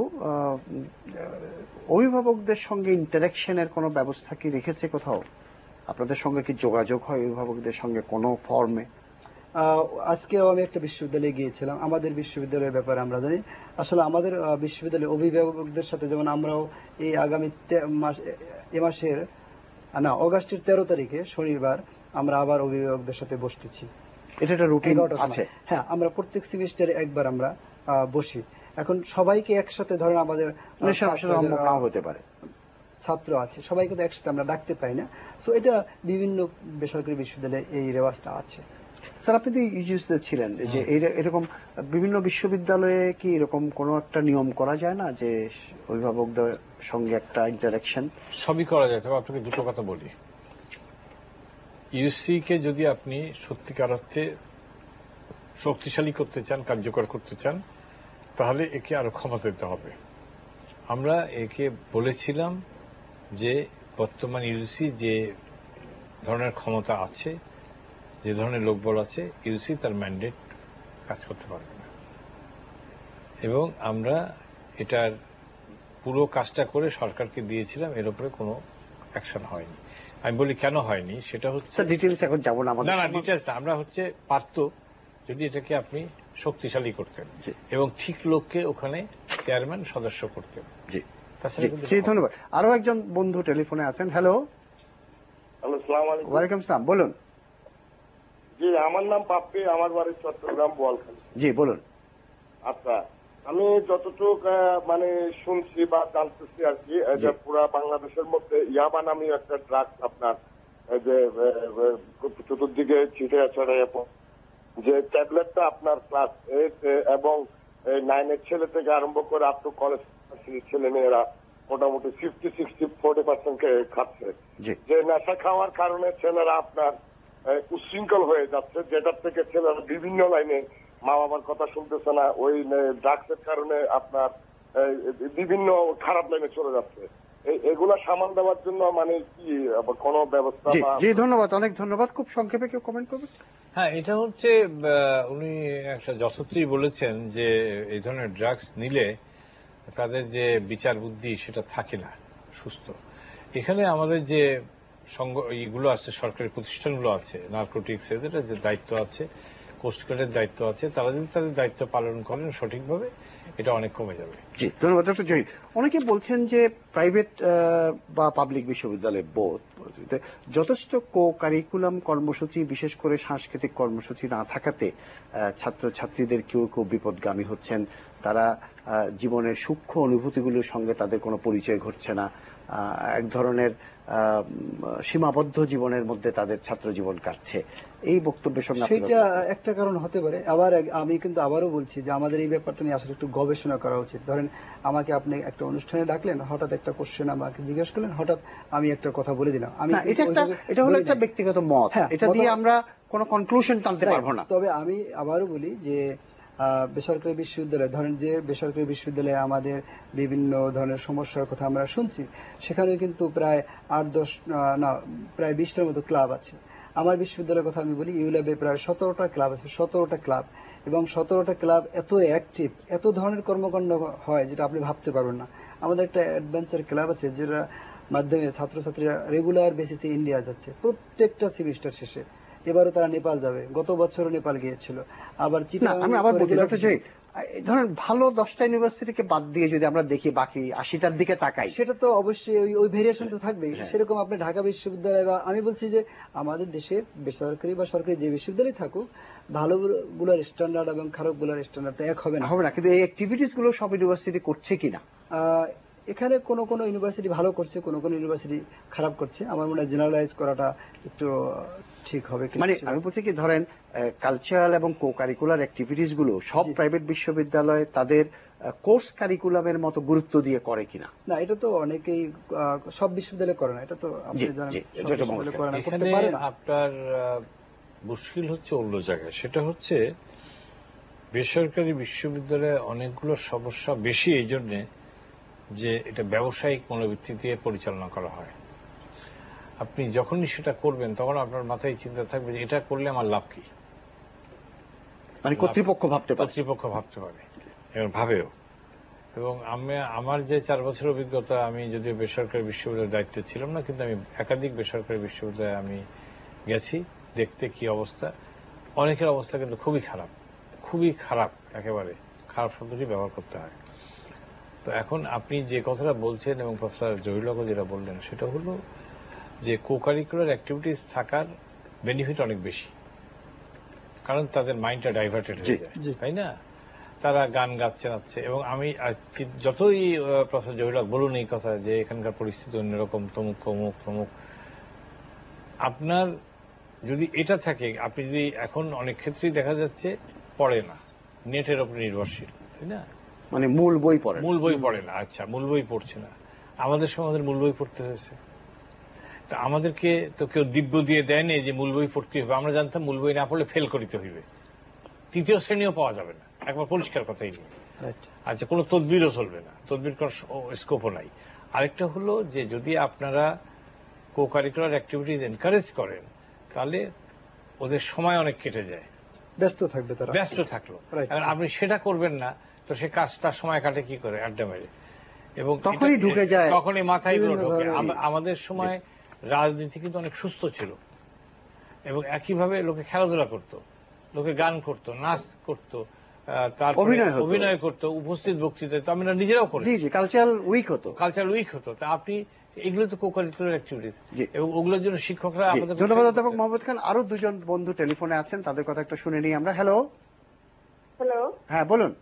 অভিভাবকদের সঙ্গে ইন্টারাকশনের কোনো ব্যবস্থা কি রেখেছে কোথাও? আপনাদের সঙ্গে কি যোগাযোগ হয় অভিভাবকদের সঙ্গে কোনো ফর্মে? আজকেও আমি একটা বিশ্ববিদ্যালয়ে গিয়েছিলাম, আমাদের বিশ্ববিদ্যালয়ের ব্যাপারে আমরা জানি। আসলে আমাদের বিশ্ববিদ্যালয়ের অভিভাবকদের সাথে, যেমন আমরাও এই আগামী মাসের অগাস্টের 13 তারিখে শনিবার আমরা আবার অভিভাবকদের সাথে বসতেছি। এটা একটা রুটিন আছে? হ্যাঁ, আমরা প্রত্যেক সেমিস্টারে একবার আমরা বসি। এখন সবাইকে একসাথে ধরেন আমাদের হতে পারে ছাত্র আছে, সবাইকে তো একসাথে আমরা ডাকতে পাই না। সো এটা বিভিন্ন বেসরকারি বিশ্ববিদ্যালয়ে এই রেওয়াজটা আছে। স্যার, আপনি তো ইউজিতে ছিলেন, যে এরকম বিভিন্ন বিশ্ববিদ্যালয়ে কি এরকম কোনো একটা নিয়ম করা যায় না যে অভিভাবকদের সঙ্গে একটা ইন্টারাকশন? সবই করা যায়, তবে আপনাকে দুটো কথা বলি। ইউসি কে যদি আপনি সত্যিকার অর্থে শক্তিশালী করতে চান, কার্যকর করতে চান, তাহলে একে আরো ক্ষমতা দিতে হবে। আমরা একে বলেছিলাম যে বর্তমান ইউসি যে ধরনের ক্ষমতা আছে যে ধরনের লোকবল আছে ইউসি তার ম্যান্ডেট কাজ করতে পারবে না, এবং আমরা এটার পুরো কাজটা করে সরকারকে দিয়েছিলাম, এর উপরে কোনো অ্যাকশন হয়নি। আমি বলি কেন হয়নি, সেটা হচ্ছে ডিটেলস এখন যাব না, না ডিটেলস আমরা হচ্ছে পারত যদি এটাকে আপনি শক্তিশালী করতেন এবং ঠিক লোককে ওখানে চেয়ারম্যান সদস্য করতেন। জি ধন্যবাদ। আরো একজন বন্ধু টেলিফোনে আছেন। হ্যালো। আসসালামু আলাইকুম। ওয়ালাইকুম আসসালাম, বলুন। জি, আমার নাম পাপ্পি, আমার বাড়ি চট্টগ্রাম বোয়ালখালী। জি বলুন। আচ্ছা, আমি যতটুক মানে শুনছি বা জানতেছি আর কি, যে পুরা বাংলাদেশের মধ্যে ইয়াবা নামে একটা ড্রাগস আপনার যে চতুর্দিকে ছিটিয়ে ছড়িয়ে, যে ট্যাবলেটটা আপনার ক্লাস 8 এবং 9 ছেলে থেকে আরম্ভ করে আপ টু কলেজ ছেলে মেয়েরা মোটামুটি 50-60-40% খাচ্ছে। যে নেশা খাওয়ার কারণে ছেলেরা আপনার উচ্ছৃঙ্খল হয়ে যাচ্ছে, যেটার থেকে ছেলেরা বিভিন্ন লাইনে মা বাবার কথা শুনতেছে না, ওই ড্রাগসের কারণে আপনার বিভিন্ন খারাপ লাইনে চলে যাচ্ছে। এগুলা সামাল দেওয়ার জন্য মানে কি কোন ব্যবস্থা? জি ধন্যবাদ, অনেক ধন্যবাদ। খুব সংক্ষেপে কেউ কমেন্ট করবে? হ্যাঁ, এটা হচ্ছে উনি একটা যথার্থই বলেছেন যে এই ধরনের ড্রাগস নিলে তাদের যে বিচার বুদ্ধি সেটা থাকে না সুস্থ। এখানে আমাদের যে ইগুলো আছে, সরকারি প্রতিষ্ঠানগুলো আছে, নার্কোটিক্স এদের যে দায়িত্ব আছে, কোস্টগার্ডের দায়িত্ব আছে, তারা যদি তাদের দায়িত্ব পালন করেন সঠিকভাবে, এটা অনেক কমে যাবে। জি ধন্যবাদ ডক্টর জহির। অনেকে বলছেন যে প্রাইভেট বা পাবলিক বিশ্ববিদ্যালয় বোধ যথেষ্ট কো কারিকুলাম কর্মসূচি, বিশেষ করে সাংস্কৃতিক কর্মসূচি না থাকাতে ছাত্রছাত্রীদের কেউ কেউ বিপদগামী হচ্ছেন। তারা জীবনের সূক্ষ্ম অনুভূতিগুলোর সঙ্গে তাদের কোনো পরিচয় ঘটছে না, এক ধরনের সীমাবদ্ধ জীবনের মধ্যে তাদের ছাত্র জীবন কাটছে। এই বক্তব্যের সঙ্গে সেটা একটা কারণ হতে পারে। আবার আমি কিন্তু আবারও বলছি যে আমাদের এই ব্যাপারটা নিয়ে আসলে একটু গবেষণা করা উচিত। ধরেন আমাকে আপনি একটা অনুষ্ঠানে ডাকলেন, হঠাৎ একটা কোশ্চেন আমাকে জিজ্ঞেস করলেন, হঠাৎ আমি একটা কথা বলে দিলাম। আমি এটা হলো একটা ব্যক্তিগত মত, এটা দিয়ে আমরা কোনো কনক্লুশন টানতে পারবো না। তবে আমি আবারও বলি যে বেসরকারি বিশ্ববিদ্যালয়, ধরেন যে বেসরকারি বিশ্ববিদ্যালয়ে আমাদের বিভিন্ন ধরনের সমস্যার কথা আমরা শুনছি, সেখানে কিন্তু প্রায় 20টার মতো ক্লাব আছে। আমার বিশ্ববিদ্যালয়ের কথা আমি বলি, ইউল্যাবে প্রায় 17টা ক্লাব আছে, 17টা ক্লাব, এবং 17টা ক্লাব এত অ্যাক্টিভ, এত ধরনের কর্মকাণ্ড হয় যেটা আপনি ভাবতে পারবেন না। আমাদের একটা অ্যাডভেঞ্চার ক্লাব আছে যেটা মাধ্যমে ছাত্রছাত্রীরা রেগুলার বেসিসে ইন্ডিয়া যাচ্ছে প্রত্যেকটা সেমিস্টার শেষে। এবারও তারা নেপাল যাবে, গত বছরও নেপাল গিয়েছিল। আবার আমি আবার বলছি ধরেন ভালো 10টা ইউনিভার্সিটিকে বাদ দিয়ে যদি আমরা দেখি বাকি 80টার দিকে তাকাই, সেটা তো অবশ্যই ওই ভেরিয়েশন তো থাকবেই। সেরকম আপনি ঢাকা বিশ্ববিদ্যালয় বা আমি বলছি যে আমাদের দেশে বেসরকারি বা সরকারি যে বিশ্ববিদ্যালয় থাকুক, ভালো গুলোর স্ট্যান্ডার্ড এবং খারাপ গুলোর স্ট্যান্ডার্ড এক হবে না। কিন্তু এই অ্যাক্টিভিটিস গুলো সব ইউনিভার্সিটি করছে কিনা, এখানে কোন কোন ইউনিভার্সিটি ভালো করছে, কোন কোন ইউনিভার্সিটি খারাপ করছে। আমার মনে হয় জেনারেলাইজ করাটা একটু ঠিক হবে। মানে আমি বলছি কি, ধরেন কালচারাল এবং কো কারিকুলার অ্যাক্টিভিটিস গুলো সব প্রাইভেট বিশ্ববিদ্যালয় তাদের কোর্স কারিকুলামের মতো গুরুত্ব দিয়ে করে কিনা? না, এটা তো অনেকেই সব বিশ্ববিদ্যালয় করে না, এটা তো আপনি জানেন করে না, করতে পারে না। আপনার মুশকিল হচ্ছে অন্য জায়গায়, সেটা হচ্ছে বেসরকারি বিশ্ববিদ্যালয়ে অনেকগুলো সমস্যা বেশি এই জন্যে যে এটা ব্যবসায়িক মনোবৃত্তিতে পরিচালনা করা হয়। আপনি যখনই সেটা করবেন তখন আপনার মাথায় চিন্তা থাকবে যে এটা করলে আমার লাভ কি, মানে কর্তৃপক্ষ ভাবতে পারে এবং ভাবেও। এবং আমার যে 4 বছর অভিজ্ঞতা, আমি যদিও বেসরকারি বিশ্ববিদ্যালয়ের দায়িত্বে ছিলাম না, কিন্তু আমি একাধিক বেসরকারি বিশ্ববিদ্যালয়ে আমি গেছি দেখতে কি অবস্থা। অনেকের অবস্থা কিন্তু খুবই খারাপ, একেবারে খারাপ শব্দটি ব্যবহার করতে হয়। তো এখন আপনি যে কথাটা বলছেন এবং প্রফেসর জহিরুল্লাহ যেটা বললেন, সেটা হলো যে কো কারিকুলার অ্যাক্টিভিটিস থাকার বেনিফিট অনেক বেশি, কারণ তাদের মাইন্ডটা ডাইভার্টেড হয়ে যায়, তাই না? তারা গান গাচ্ছে, নাচছে। এবং আমি যতই প্রফেসর জহিরুল্লাহ বলুন এই কথা যে এখানকার পরিস্থিতি অন্যরকম, তমুক তমুক তমুক, আপনার যদি এটা থাকে, আপনি যদি এখন অনেক ক্ষেত্রেই দেখা যাচ্ছে পড়ে না, নেটের উপর নির্ভরশীল, তাই না? মানে মূল বই পড়ে না। আচ্ছা, মূল বই পড়ছে না। আমাদের সময় আমাদের মূল বই পড়তে হয়েছে। তা আমাদেরকে তো কেউ দিব্য দিয়ে দেয়নি যে মূল বই পড়তে হবে। আমরা জানতাম মূল বই না পড়লে ফেল করিতে হইবে, 3য় শ্রেণীও পাওয়া যাবে না, একবার পরিষ্কার কথাই নেই। আচ্ছা, কোনো তদবিরও চলবে না, তদবির করার স্কোপও নাই। আরেকটা হলো যে যদি আপনারা কো কারিকুলার অ্যাক্টিভিটিস এনকারেজ করেন, তাহলে ওদের সময় অনেক কেটে যায়, ব্যস্ত থাকবে তারা, ব্যস্ত থাকলো। আপনি সেটা করবেন না, তো সে কাজটা সময় কাটে কি করে? আড্ডা মেরে, এবং তখনই ঢুকে যায়, তখনই মাথায় ঢোকে। আমাদের সময় রাজনীতি কিন্তু অনেক সুস্থ ছিল, এবং একইভাবে লোকে খেলাধুলা করতো, লোকে গান করতো, নাচ করতো, তারপরে অভিনয় করতো, উপস্থিত বক্তৃতায় তো আমরা নিজেরাও করি, কালচারাল উইক হতো। তা আপনি এগুলো তো কো-কারিকুলার অ্যাক্টিভিটিস, এবং ওগুলোর জন্য শিক্ষকরা আমাদের। ধন্যবাদ অধ্যাপক মোহাম্মদ খান। আরো দুজন বন্ধু টেলিফোনে আছেন, তাদের কথা একটা শুনে নিই আমরা। হ্যালো। হ্যাঁ বলুন।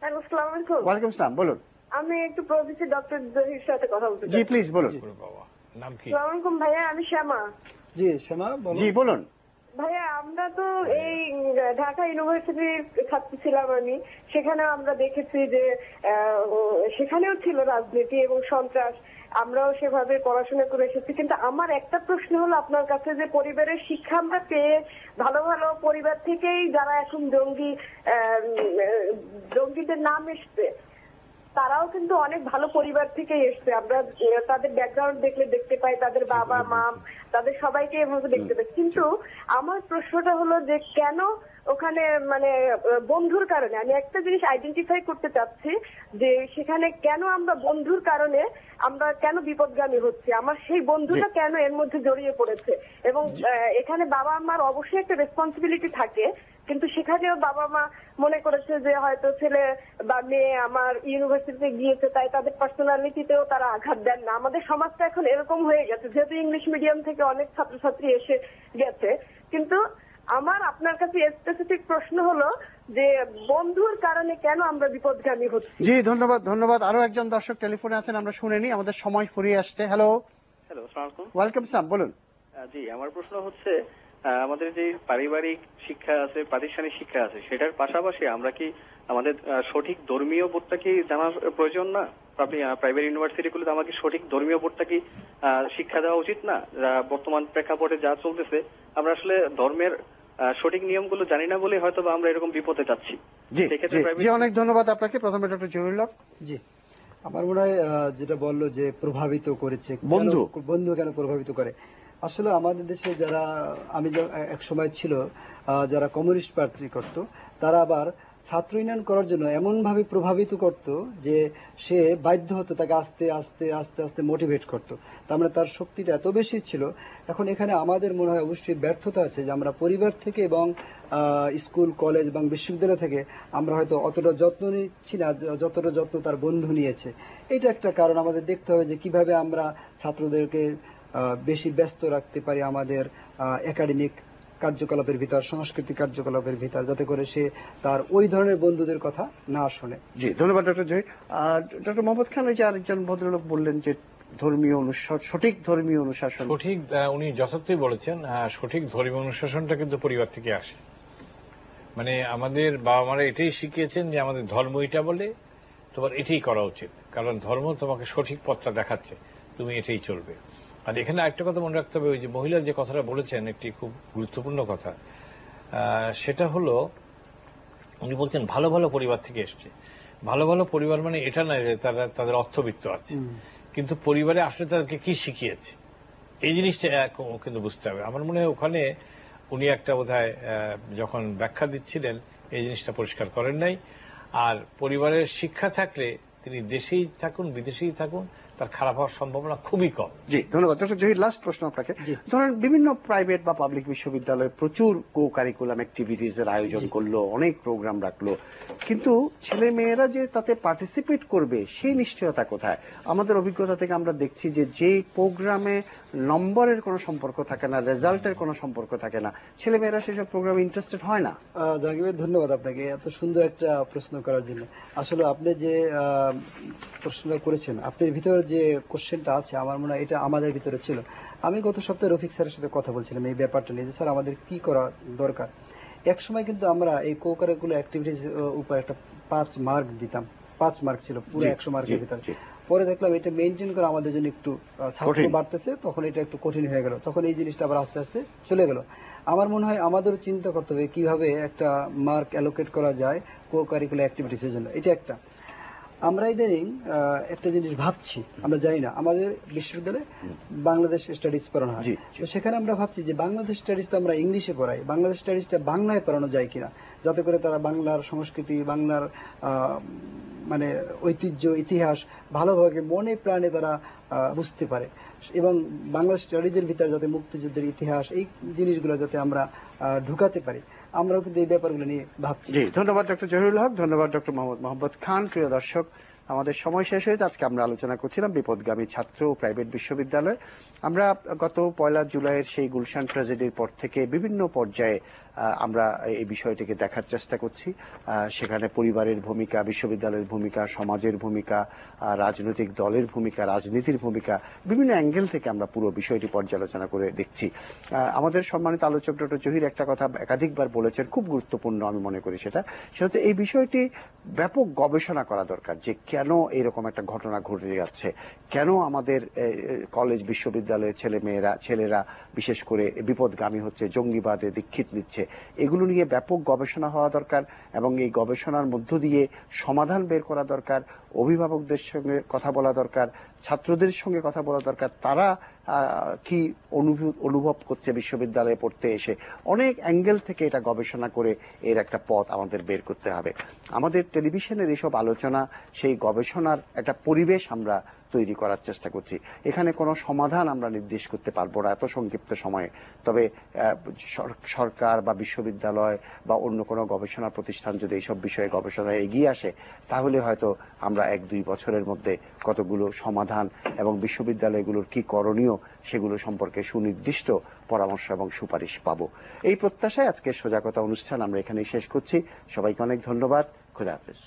আসসালামু আলাইকুম। ওয়ালাইকুম আসসালাম, বলুন। আমি একটু প্রফেসর ডক্টর জহির সাথে কথা বলতে চাই। জি প্লিজ বলুন। নাম কি? আসসালামু আলাইকুম ভাইয়া, আমি শ্যামা। জি শ্যামা, জি বলুন। ভাইয়া, আমরা তো এই ঢাকা ইউনিভার্সিটির ছাত্র ছিলাম আমি, সেখানে আমরা দেখেছি যে সেখানেও ছিল রাজনীতি এবং সন্ত্রাস, আমরাও সেভাবে পড়াশোনা করে এসেছি। কিন্তু আমার একটা প্রশ্ন হলো আপনার কাছে, যে পরিবারের শিক্ষা আমরা পেয়ে ভালো ভালো পরিবার থেকেই যারা এখন জঙ্গিদের নাম এসছে, তারাও কিন্তু অনেক ভালো পরিবার থেকেই এসছে। আমরা তাদের ব্যাকগ্রাউন্ড দেখতে পাই, তাদের বাবা মা, তাদের সবাইকে এভাবে দেখতে পাই। কিন্তু আমার প্রশ্নটা হলো যে কেন ওখানে মানে বন্ধুর কারণে, আমি একটা জিনিস আইডেন্টিফাই করতে চাচ্ছি যে সেখানে কেন আমরা বন্ধুর কারণে আমরা কেন বিপদগামী হচ্ছি, আমার সেই বন্ধুটা কেন এর মধ্যে জড়িয়ে পড়েছে। এবং এখানে বাবা মার অবশ্যই একটা রেসপন্সিবিলিটি থাকে, কিন্তু সেখানেও বাবা মা মনে করেছে যে হয়তো ছেলে বা মেয়ে আমার ইউনিভার্সিটিতে গিয়েছে, তাই তাদের পার্সোনালিটিতেও তারা আঘাত দেন না। আমাদের সমাজটা এখন এরকম হয়ে গেছে, যেহেতু ইংলিশ মিডিয়াম থেকে অনেক ছাত্রছাত্রী এসে গেছে। কিন্তু আমার আপনার কাছে স্পেসিফিক প্রশ্ন হলো যে বন্ধুর কারণে কেন আমরা বিপদগামী হচ্ছি। জি ধন্যবাদ। আরো একজন দর্শক টেলিফোনে আছেন, আমরা শুনে নিই, আমাদের সময় ফুরিয়ে আসছে। হ্যালো। আসসালামু আলাইকুম। ওয়েলকাম স্যার, বলুন। জি, আমার প্রশ্ন হচ্ছে আমাদের যে পারিবারিক শিক্ষা আছে, প্রাতিষ্ঠানিক শিক্ষা আছে, সেটার পাশাপাশি আমরা কি আমাদের সঠিক ধর্মীয় বোধটা কি জানার প্রয়োজন না? আপনি প্রাইভেট ইউনিভার্সিটিগুলোতে আমাকে সঠিক ধর্মীয় বোধটা কি শিক্ষা দেওয়া উচিত না? বর্তমান প্রেক্ষাপটে যা চলতেছে, আমরা আসলে ধর্মের সঠিক নিয়মগুলো জানি না বলে হয়তো আমরা এরকম বিপদে যাচ্ছি। জি অনেক ধন্যবাদ আপনাকে। প্রথমে ডক্টর জহিরুল হক। জি, আমার মনে হয় যেটা বললো যে প্রভাবিত করেছে, বন্ধু কেন প্রভাবিত করে। আসলে আমাদের দেশে যারা, আমি এক সময় ছিল যারা কমিউনিস্ট পার্টি করত, তারা আবার ছাত্র ইউনিয়ন করার জন্য এমন ভাবে প্রভাবিত করত যে সে বাধ্য হতো, তাকে আস্তে আস্তে আস্তে আস্তে মোটিভেট করতো। তার মানে তার শক্তিটা এত বেশি ছিল। এখন এখানে আমাদের মনে হয় অবশ্যই ব্যর্থতা আছে যে আমরা পরিবার থেকে এবং স্কুল কলেজ এবং বিশ্ববিদ্যালয় থেকে আমরা হয়তো অতটা যত্ন নিচ্ছি না যতটা যত্ন তার বন্ধু নিয়েছে। এটা একটা কারণ। আমাদের দেখতে হবে যে কিভাবে আমরা ছাত্রদেরকে বেশি ব্যস্ত রাখতে পারি আমাদের একাডেমিক কার্যকলাপের ভিতর, সাংস্কৃতিক কার্যকলাপের ভিতর, যাতে করে সে তার ওই ধরনের বন্ধুদের কথা না শোনে। জি ধন্যবাদ ডক্টর জহির। ডক্টর মোহাম্মদ খান, যে আরেকজন ভদ্রলোক বললেন যে ধর্মীয় সঠিক ধর্মীয় অনুশাসন, সঠিক, উনি যথার্থই বলেছেন। সঠিক ধর্মীয় অনুশাসনটা কিন্তু পরিবার থেকে আসে। মানে আমাদের বাবা মারা এটাই শিখিয়েছেন যে আমাদের ধর্ম এটা বলে, তোমার এটাই করা উচিত, কারণ ধর্ম তোমাকে সঠিক পথটা দেখাচ্ছে, তুমি এটাই চলবে। আর এখানে আরেকটা কথা মনে রাখতে হবে, ওই যে মহিলার যে কথাটা বলেছেন, একটি খুব গুরুত্বপূর্ণ কথা, সেটা হলো উনি বলছেন ভালো ভালো পরিবার থেকে এসছে। ভালো ভালো পরিবার মানে এটা নয় যে তাদের অর্থবিত্ত আছে, কিন্তু পরিবারে আসলে তাদেরকে কি শিখিয়েছে এই জিনিসটা কিন্তু বুঝতে হবে। আমার মনে হয় ওখানে উনি একটা বোধহয় যখন ব্যাখ্যা দিচ্ছিলেন এই জিনিসটা পরিষ্কার করেন নাই। আর পরিবারের শিক্ষা থাকলে তিনি দেশেই থাকুন বিদেশেই থাকুন, তার খারাপ হওয়ার সম্ভাবনা খুবই কম। জি ধন্যবাদ ডক্টর জহির। লাস্ট প্রশ্ন আপনাকে। ধরেন বিভিন্ন প্রাইভেট বা পাবলিক বিশ্ববিদ্যালয়ে প্রচুর কো কারিকুলাম অ্যাক্টিভিটিস এর আয়োজন করলো, অনেক প্রোগ্রাম রাখলো, কিন্তু ছেলে মেয়েরা যে তাতে পার্টিসিপেট করবে সেই নিশ্চয়তা কোথায়? আমাদের অভিজ্ঞতা থেকে আমরা দেখছি যে প্রোগ্রামে নম্বরের কোনো সম্পর্ক থাকে না, রেজাল্টের কোনো সম্পর্ক থাকে না, ছেলে মেয়েরা সেসব প্রোগ্রামে ইন্টারেস্টেড হয় না। জাহাঙ্গীর ভাই, ধন্যবাদ আপনাকে এত সুন্দর একটা প্রশ্ন করার জন্য। আসলে আপনি যে প্রশ্নটা করেছেন, আপনার ভিতরে যে কোশ্চেনটা আছে, আমার মনে হয় এটা আমাদের ভিতরে ছিল। আমি গত সপ্তাহে রফিক স্যারের সাথে কথা বলছিলাম এই ব্যাপারটা নিয়ে যে স্যার আমাদের কি করা দরকার। এক সময় কিন্তু আমরা এই কো কারিকুলার অ্যাক্টিভিটিস উপর একটা 5 মার্ক দিতাম, 5 মার্ক ছিল পুরো 100 মার্কের ভিতরে। পরে দেখলাম এটা মেনটেন করা আমাদের জন্য একটু ছাত্র বাড়তেছে, তখন এটা একটু কঠিন হয়ে গেল, তখন এই জিনিসটা আবার আস্তে আস্তে চলে গেল। আমার মনে হয় আমাদেরও চিন্তা করতে হবে কিভাবে একটা মার্ক অ্যালোকেট করা যায় কো কারিকুলার অ্যাক্টিভিটিসের জন্য। এটা একটা। আমরা ইদানিং একটা জিনিস ভাবছি, আমরা জানি না, আমাদের বিশ্ববিদ্যালয়ে বাংলাদেশ স্টাডিজ পড়ানো হয়, তো সেখানে আমরা ভাবছি যে বাংলাদেশ স্টাডিজ তো আমরা ইংলিশে পড়াই, বাংলাদেশ স্টাডিজটা বাংলায় পড়ানো যায় কিনা, যাতে করে তারা বাংলার সংস্কৃতি, বাংলার মানে ঐতিহ্য, ইতিহাস ভালোভাবে মনে প্রাণে তারা বুঝতে পারে, এবং বাংলাদেশ স্টাডিজের ভিতরে যাতে মুক্তিযুদ্ধের ইতিহাস, এই জিনিসগুলো যাতে আমরা ঢুকাতে পারি, আমরাও কিন্তু এই ব্যাপারগুলো নিয়ে ভাবছি। জি, ধন্যবাদ ডক্টর জহিরুল হক, ধন্যবাদ ডক্টর মোহাম্মদ খান। প্রিয় দর্শক, আমাদের সময় শেষ হয়েছে। আজকে আমরা আলোচনা করছিলাম বিপদগামী ছাত্র ও প্রাইভেট বিশ্ববিদ্যালয়। আমরা গত 1 জুলাইয়ের সেই গুলশান ট্র্যাজেডির পর থেকে বিভিন্ন পর্যায়ে আমরা এই বিষয়টিকে দেখার চেষ্টা করছি। সেখানে পরিবারের ভূমিকা, বিশ্ববিদ্যালয়ের ভূমিকা, সমাজের ভূমিকা, রাজনৈতিক দলের ভূমিকা, রাজনীতির ভূমিকা, বিভিন্ন অ্যাঙ্গেল থেকে আমরা পুরো বিষয়টি পর্যালোচনা করে দেখছি। আমাদের সম্মানিত আলোচক ডক্টর জহির একটা কথা একাধিকবার বলেছেন, খুব গুরুত্বপূর্ণ আমি মনে করি, সেটা হচ্ছে এই বিষয়টি ব্যাপক গবেষণা করা দরকার, যে কেন এরকম একটা ঘটনা ঘটে যাচ্ছে, কেন আমাদের কলেজ বিশ্ববিদ্যালয়ে ছেলেরা বিশেষ করে বিপদগামী হচ্ছে, জঙ্গিবাদে দীক্ষিত নিচ্ছে, এগুলো নিয়ে ব্যাপক গবেষণা হওয়া দরকার, এবং এই গবেষণার মধ্য দিয়ে সমাধান বের করা দরকার। অভিভাবকদের সঙ্গে কথা বলা দরকার, ছাত্রদের সঙ্গে কথা বলা দরকার, তারা কি অনুভব করছে বিশ্ববিদ্যালয়ে পড়তে এসে। অনেক অ্যাঙ্গেল থেকে এটা গবেষণা করে এর একটা পথ আমাদের বের করতে হবে। আমাদের টেলিভিশনের এসব আলোচনা সেই গবেষণার একটা পরিবেশ আমরা তৈরি করার চেষ্টা করছি। এখানে কোনো সমাধান আমরা নির্দেশ করতে পারবো না এত সংক্ষিপ্ত সময়ে, তবে সরকার বা বিশ্ববিদ্যালয় বা অন্য কোনো গবেষণা প্রতিষ্ঠান যদি এইসব বিষয়ে গবেষণায় এগিয়ে আসে, তাহলে হয়তো আমরা 1-2 বছরের মধ্যে কতগুলো সমাধান এবং বিশ্ববিদ্যালয়গুলোর কি করণীয় সেগুলো সম্পর্কে সুনির্দিষ্ট পরামর্শ এবং সুপারিশ পাবো। এই প্রত্যাশায় আজকের সোজা কথা অনুষ্ঠান আমরা এখানেই শেষ করছি। সবাইকে অনেক ধন্যবাদ। খোদা হাফেজ।